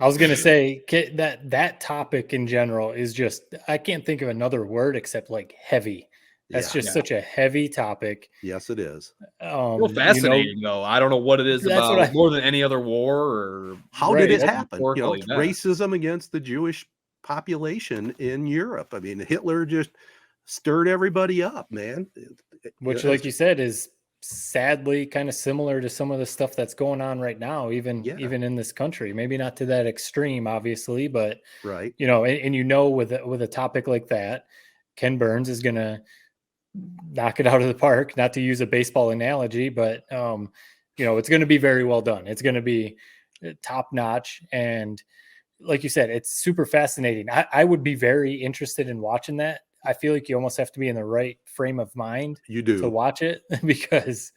I was going to say that topic in general is just, I can't think of another word except like heavy. That's just such a heavy topic. Yes, it is. Well, fascinating, though. I don't know what it is about more than any other war, or how did it happen? Racism against the Jewish population in Europe. I mean, Hitler just stirred everybody up, man. Which, like you said, is sadly kind of similar to some of the stuff that's going on right now, even in this country. Maybe not to that extreme, obviously, but right. With a topic like that, Ken Burns is gonna knock it out of the park. Not to use a baseball analogy, but it's going to be very well done. It's going to be top notch, and like you said, it's super fascinating. I would be very interested in watching that. I feel like you almost have to be in the right frame of mind to watch it, because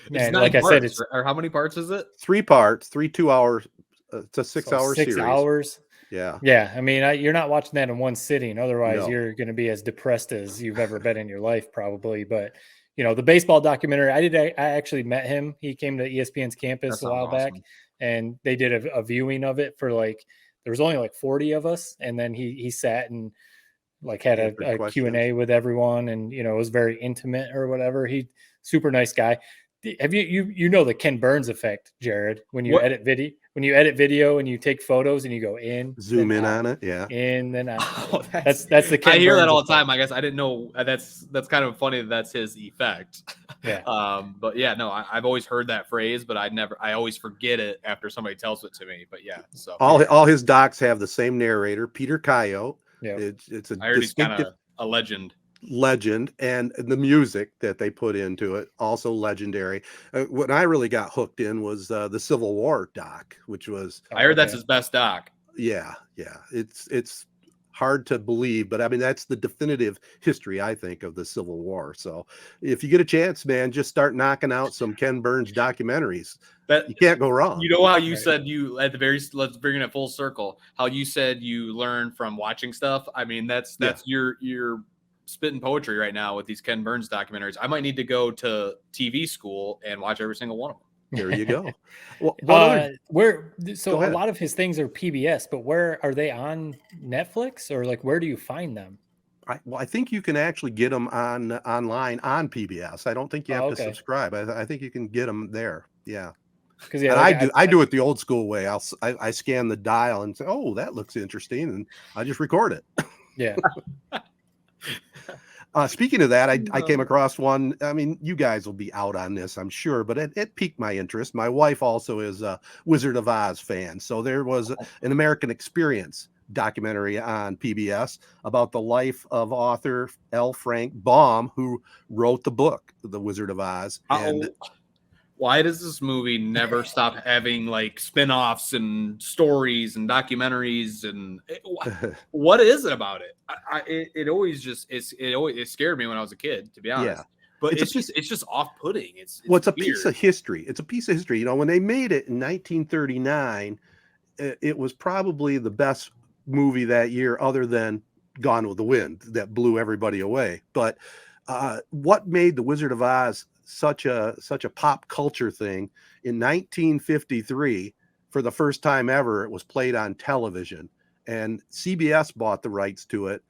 man, like I said, or how many parts is it? 3 parts, 2 hours. It's a 6-hour series. 6 hours. Yeah. Yeah. I mean, you're not watching that in one sitting. Otherwise, you're going to be as depressed as you've ever been in your life, probably. But, the baseball documentary, I actually met him. He came to ESPN's campus a while back, and they did a viewing of it for there was only 40 of us. And then he sat and had a Q&A with everyone, and, it was very intimate or whatever. He super nice guy. Have you know the Ken Burns effect, Jared, when you edit video and you take photos and you go zoom in on it. Yeah. In, then out. Oh, that's the Ken I hear Burns that all effect. the time. I guess I didn't know that's kind of funny that's his effect. Yeah. But yeah, no, I've always heard that phrase, but I always forget it after somebody tells it to me. But yeah, so all his docs have the same narrator, Peter Coyote. Yeah. It's a I heard he's kind of a legend, and the music that they put into it also legendary. What I really got hooked in was the Civil War doc, which was I heard that's his best doc. Yeah. It's hard to believe, but I mean, that's the definitive history, I think, of the Civil War. So if you get a chance, man, just start knocking out some Ken Burns documentaries. You can't go wrong. You know how you said let's bring it full circle. How you said you learn from watching stuff. I mean, that's your spitting poetry right now with these Ken Burns documentaries. I might need to go to TV school and watch every single one of them. There you go. Well, a lot of his things are PBS, but where are they on Netflix, or where do you find them? I think you can actually get them online on PBS. I don't think you have to subscribe. I think you can get them there. Yeah. Because I do it the old school way. I scan the dial and say, oh, that looks interesting, and I just record it. Yeah. Speaking of that, I came across one. I mean, you guys will be out on this, I'm sure, but it piqued my interest. My wife also is a Wizard of Oz fan. So there was an American Experience documentary on PBS about the life of author L. Frank Baum, who wrote the book, The Wizard of Oz. And why does this movie never stop having like spin-offs and stories and documentaries? And what is it about it? It always it scared me when I was a kid, to be honest. Yeah. But it's just off-putting. It's a piece of history. It's a piece of history. When they made it in 1939, it was probably the best movie that year, other than Gone with the Wind, that blew everybody away. But what made The Wizard of Oz such a pop culture thing? In 1953, for the first time ever, it was played on television, and CBS bought the rights to it.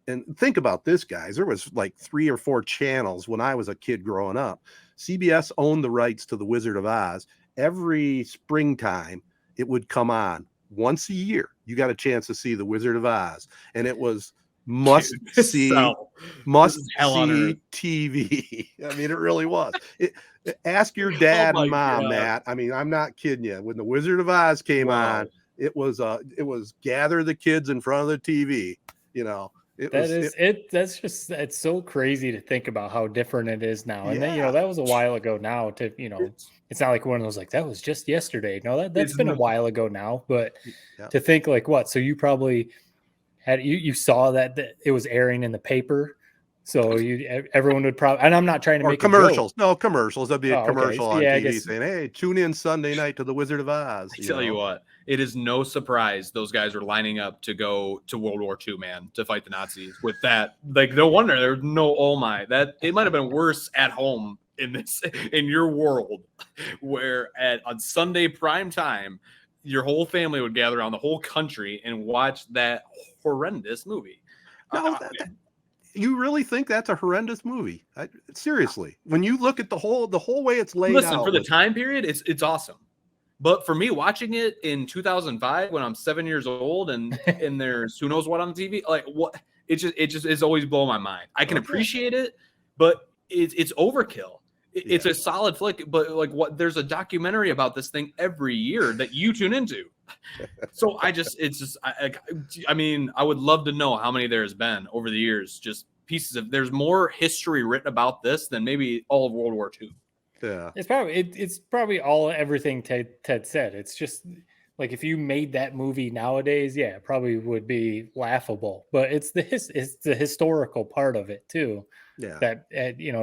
And think about this, guys. There was like 3 or 4 channels when I was a kid growing up. CBS owned the rights to The Wizard of Oz. Every springtime, it would come on once a year. You got a chance to see The Wizard of Oz, and it was must see TV. I mean, it really was. Ask your dad and mom, God. Matt. I mean, I'm not kidding you. When The Wizard of Oz came on, it was gather the kids in front of the TV. It's so crazy to think about how different it is now. And then, that was a while ago now. It's not like one of those like that was just yesterday. No, that's been a while ago now. But to think like what? So you probably had you saw that it was airing in the paper. So everyone would probably, and I'm not trying to make commercials. No commercials. That'd be a commercial on TV saying, "Hey, tune in Sunday night to The Wizard of Oz." I tell you what, it is no surprise those guys are lining up to go to World War II, man, to fight the Nazis. With that, like, no wonder there's no that it might have been worse at home in your world, where on Sunday prime time, your whole family would gather around the whole country and watch that horrendous movie. No, you really think that's a horrendous movie? Seriously, when you look at the whole way it's laid out. Listen, for the time period, it's awesome. But for me, watching it in 2005 when I'm 7 years old and there's who knows what on TV, like what it just is always blow my mind. I can appreciate it, but it's overkill. It's a solid flick, but like there's a documentary about this thing every year that you tune into. So I mean, I would love to know how many there's been over the years, just pieces of, there's more history written about this than maybe all of World War II. Yeah. It's probably everything Ted said. It's just like, if you made that movie nowadays, it probably would be laughable, but it's the historical part of it too. Yeah. That,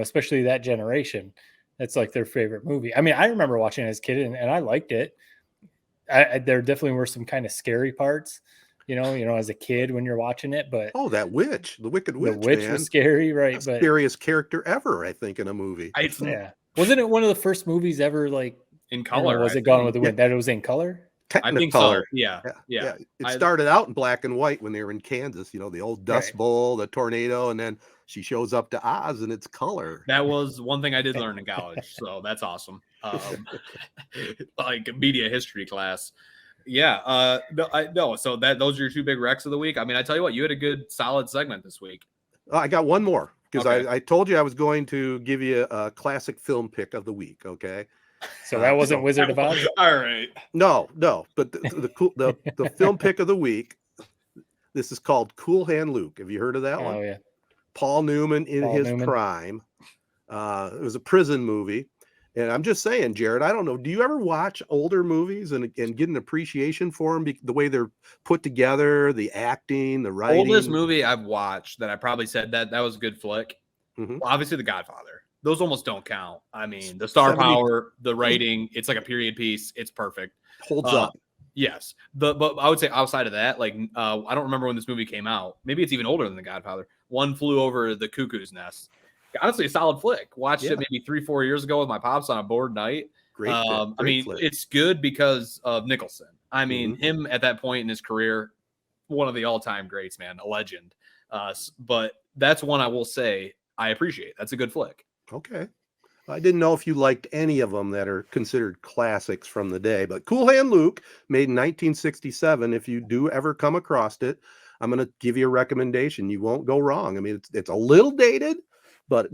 especially that generation, that's like their favorite movie. I mean, I remember watching it as a kid and I liked it. There definitely were some kind of scary parts, as a kid when you're watching it, but the Wicked Witch, the witch was scary, right? That's the scariest character ever, I think, in a movie. Wasn't it one of the first movies ever, like in color? Was it Gone with the Wind that it was in color? I think so. Yeah. It started out in black and white when they were in Kansas. The old Dust Bowl, the tornado, and then she shows up to Oz and it's color. That was one thing I did learn in college, so that's awesome. Like media history class. Yeah. No. So those are your 2 big wrecks of the week. I mean, I tell you what, you had a good, solid segment this week. I got one more because I told you I was going to give you a classic film pick of the week. Okay. So that wasn't Wizard of Oz. All right. No. But the film pick of the week. This is called Cool Hand Luke. Have you heard of that one? Oh yeah. Paul Newman in his prime. It was a prison movie. And I'm just saying, Jared, I don't know. Do you ever watch older movies and get an appreciation for them, the way they're put together, the acting, the writing? Oldest movie I've watched that I probably said that was a good flick. Mm-hmm. Well, obviously, The Godfather. Those almost don't count. I mean, the star power, the writing, it's like a period piece. It's perfect. Holds up. Yes. But I would say outside of that, like, I don't remember when this movie came out. Maybe it's even older than The Godfather. One Flew Over the Cuckoo's Nest. Honestly, a solid flick. Watched it maybe 3-4 years ago with my pops on a bored night. Great flick. It's good because of Nicholson. I mean, him at that point in his career, one of the all-time greats, man, a legend. But that's one I will say I appreciate. That's a good flick. Okay. I didn't know if you liked any of them that are considered classics from the day, but Cool Hand Luke, made in 1967. If you do ever come across it, I'm going to give you a recommendation. You won't go wrong. I mean, it's a little dated, but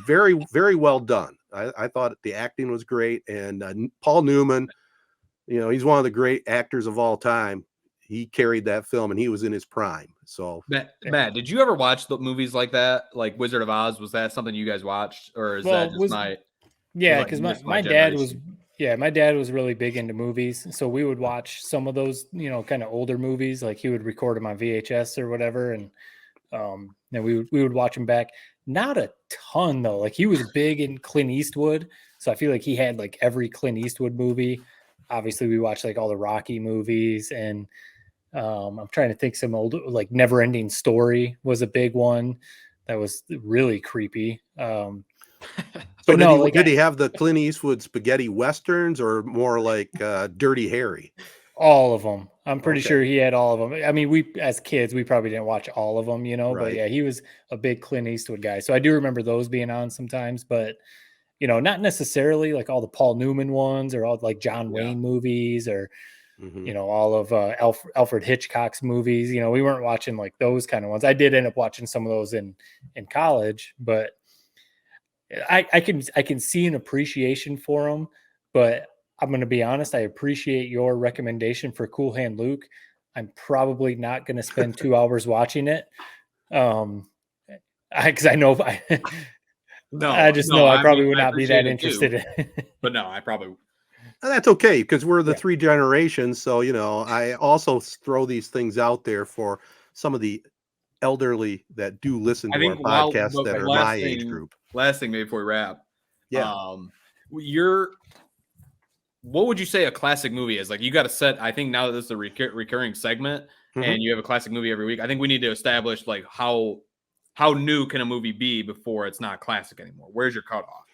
very, very well done. I thought the acting was great. And Paul Newman, he's one of the great actors of all time. he carried that film, and he was in his prime. So Matt, did you ever watch the movies like that, like Wizard of Oz? Was that something you guys watched, or is that just because my dad was my dad was really big into movies, so we would watch some of those, kind of older movies. Like he would record them on VHS or whatever, and then we would watch them back. Not a ton though. Like he was big in Clint Eastwood, so I feel like he had like every Clint Eastwood movie. Obviously, we watched like all the Rocky movies, and I'm trying to think some old, like Never Ending Story was a big one that was really creepy. So did he have the Clint Eastwood spaghetti westerns, or more like Dirty Harry? All of them. I'm pretty sure he had all of them. I mean, we as kids, we probably didn't watch all of them, Right. but yeah, he was a big Clint Eastwood guy. So I do remember those being on sometimes, but not necessarily like all the Paul Newman ones or all like John Wayne movies or all of Alfred Hitchcock's movies. We weren't watching like those kind of ones. I did end up watching some of those in college, but I can see an appreciation for them. But I'm going to be honest, I appreciate your recommendation for Cool Hand Luke. I'm probably not going to spend 2 hours watching it. Because I know I probably would not be that interested in it. But no, I probably. That's okay, because we're the three generations. So, I also throw these things out there for some of the elderly that do listen to our podcast that are my age group. Last thing, maybe before we wrap. Yeah. What would you say a classic movie is? Like, you got to set, I think now that this is a recurring segment and you have a classic movie every week, I think we need to establish like how new can a movie be before it's not classic anymore? Where's your cutoff?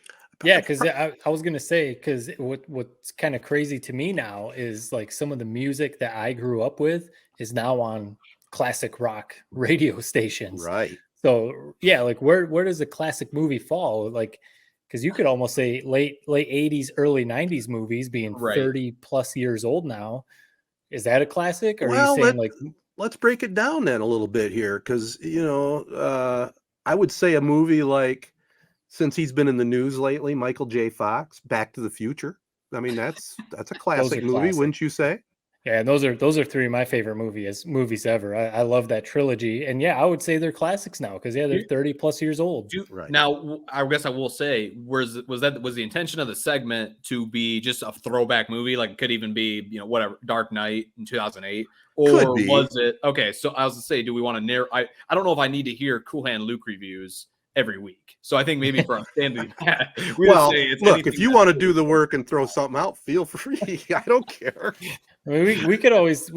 Yeah, because I was going to say, because what's kind of crazy to me now is like some of the music that I grew up with is now on classic rock radio stations. Right. So yeah, like where does a classic movie fall? Like, because you could almost say late 80s, early 90s movies being 30 plus years old now. Is that a classic? Or are you saying let's break it down then a little bit here. Because, I would say a movie like, since he's been in the news lately, Michael J. Fox, Back to the Future. I mean, that's a classic movie, wouldn't you say? Yeah, and those are three of my favorite movies ever. I love that trilogy, and yeah, I would say they're classics now because they're 30 plus years old. Right. Now, I guess I will say, was the intention of the segment to be just a throwback movie? Like it could even be whatever, Dark Knight in 2008, or was it okay? So I was to say, do we want to narrow? I don't know if I need to hear Cool Hand Luke reviews every week. So I think maybe for a family, look, if you want to do the work and throw something out, feel free. I don't care. I mean, we could always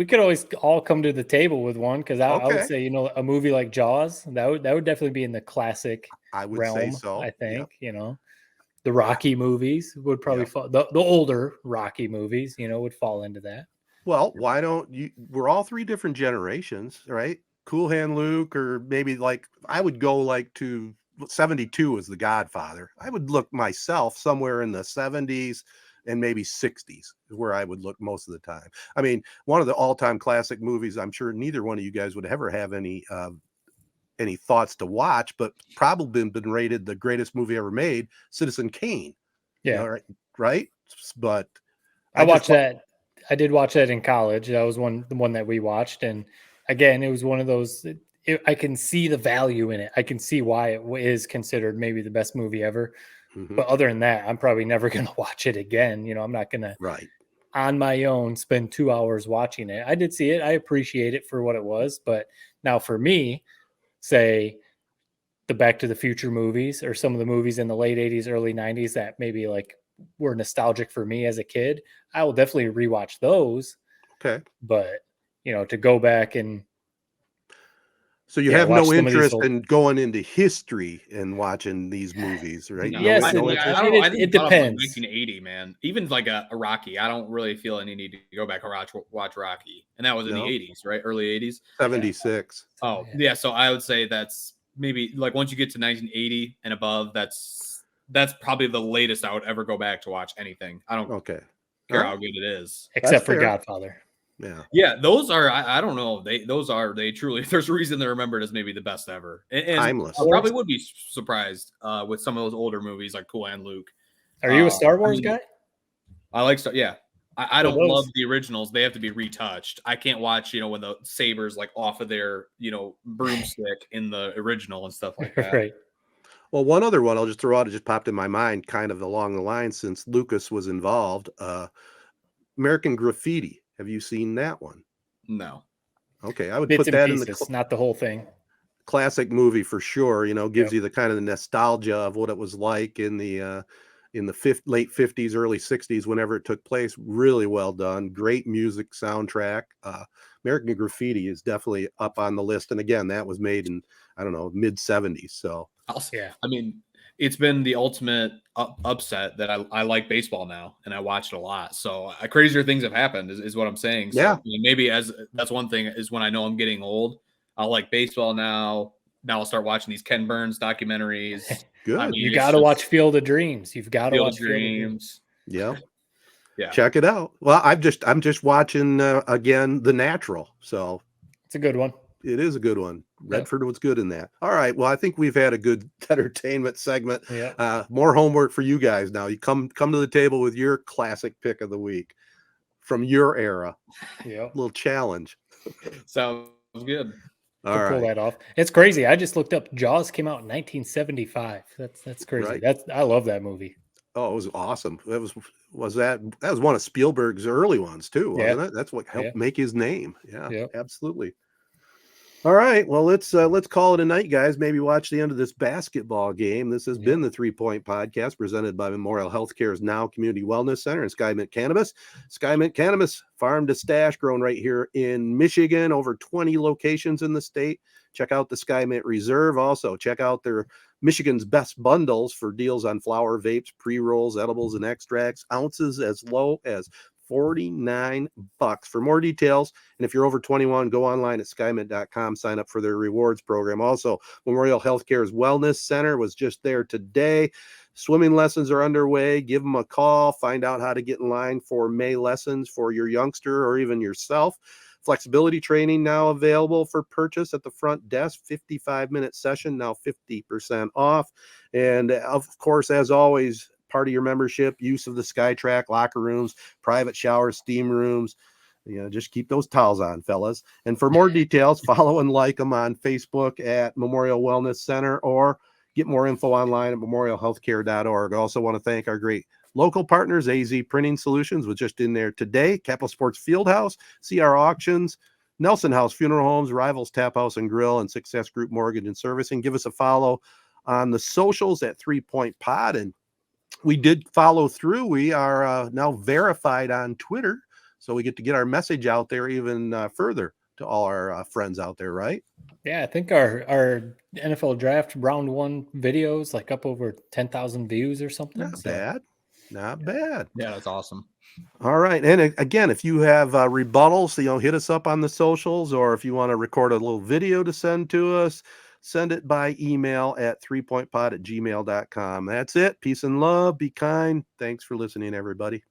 all come to the table with one, because I would say a movie like Jaws that would definitely be in the classic realm. Say so. I think the Rocky movies would probably fall. The older Rocky movies would fall into that. Well, why don't you? We're all three different generations, right? Cool Hand Luke, or maybe like I would go like to 72 is The Godfather. I would look myself somewhere in the 70s and maybe 60s is where I would look most of the time. I mean, one of the all-time classic movies, I'm sure neither one of you guys would ever have any thoughts to watch, but probably been rated the greatest movie ever made, Citizen Kane. Yeah. Right? But I watched that. I did watch that in college. That was the one that we watched. And again, it was one of those, I can see the value in it. I can see why it is considered maybe the best movie ever. Mm-hmm. But other than that, I'm probably never going to watch it again. I'm not going to, on my own, spend 2 hours watching it. I did see it. I appreciate it for what it was. But now for me, say the Back to the Future movies or some of the movies in the late 80s, early 90s that maybe like were nostalgic for me as a kid, I will definitely rewatch those. Okay. But, to go back and, so you have no interest in going into history and watching these movies, right? Yes, it depends. 1980, man. Even like a Rocky, I don't really feel any need to go back and watch Rocky, and that was in the 80s, right? Early 80s, 76. Oh yeah, so I would say that's maybe like once you get to 1980 and above, that's probably the latest I would ever go back to watch anything. I don't care how good it is, except for Godfather. Yeah, those are, I don't know. They truly, there's a reason they're remembered as maybe the best ever. And timeless. I probably would be surprised with some of those older movies like Cool Hand Luke. Are you a Star Wars guy? I like Star. Yeah, I don't love the originals. They have to be retouched. I can't watch, when the saber's like off of their, broomstick in the original and stuff like that. Right. Well, one other one I'll just throw out, it just popped in my mind kind of along the line since Lucas was involved. American Graffiti. Have you seen that one? No. Okay, I would Bits put that pieces, in the not the whole thing. Classic movie for sure. Gives you the kind of the nostalgia of what it was like in the late 50s, early 60s, whenever it took place. Really well done. Great music soundtrack. American Graffiti is definitely up on the list. And again, that was made in, I don't know, mid 70s. So yeah, I mean, it's been the ultimate upset that I like baseball now and I watch it a lot. So crazier things have happened is what I'm saying. So yeah, maybe that's one thing is when I know I'm getting old, I'll like baseball now. Now I'll start watching these Ken Burns documentaries. good. I mean, you got to watch Field of Dreams. You've got to watch Field of Dreams. Yeah. Yeah. Check it out. Well, I'm just watching again, The Natural. So it's a good one. It is a good one. Redford was good in that. All right. Well, I think we've had a good entertainment segment. Yeah. More homework for you guys now. You come to the table with your classic pick of the week from your era. Yeah. Little challenge. Sounds good. All right. Pull that off. It's crazy. I just looked up. Jaws came out in 1975. That's crazy. Right. I love that movie. Oh, it was awesome. That was one of Spielberg's early ones too, wasn't it? That's what helped make his name. Yeah, absolutely. All right. Well, let's call it a night, guys. Maybe watch the end of this basketball game. This has been the 3 Point Podcast presented by Memorial Healthcare's Now Community Wellness Center and Skymint Cannabis. Skymint Cannabis, farm to stash, grown right here in Michigan, over 20 locations in the state. Check out the Skymint Reserve. Also, check out their Michigan's best bundles for deals on flower, vapes, pre-rolls, edibles, and extracts. Ounces as low as $49. For more details, and if you're over 21, go online at skymint.com, sign up for their rewards program. Also, Memorial Healthcare's Wellness Center was just there today. Swimming lessons are underway. Give them a call. Find out how to get in line for May lessons for your youngster or even yourself. Flexibility training now available for purchase at the front desk. 55-minute session, now 50% off. And of course, as always, part of your membership, use of the SkyTrack locker rooms, private showers, steam rooms. Just keep those towels on, fellas. And for more details, follow and like them on Facebook at Memorial Wellness Center, or get more info online at memorialhealthcare.org. I also want to thank our great local partners, AZEE Printing Solutions was just in there today, Capital Sports Fieldhouse, CR Auctions, Nelson House Funeral Homes, Rivals Taphouse and Grille, and Success Group Mortgage and Servicing. Give us a follow on the socials at 3 Point Pod. And we did follow through. We are now verified on Twitter, so we get to get our message out there even further to all our friends out there, right? Yeah, I think our NFL draft round 1 videos like up over 10,000 views or something. Not bad. Yeah, that's awesome. All right. And again, if you have rebuttals, hit us up on the socials, or if you want to record a little video to send to us, send it by email at 3pointpod@gmail.com. That's it. Peace and love. Be kind. Thanks for listening, everybody.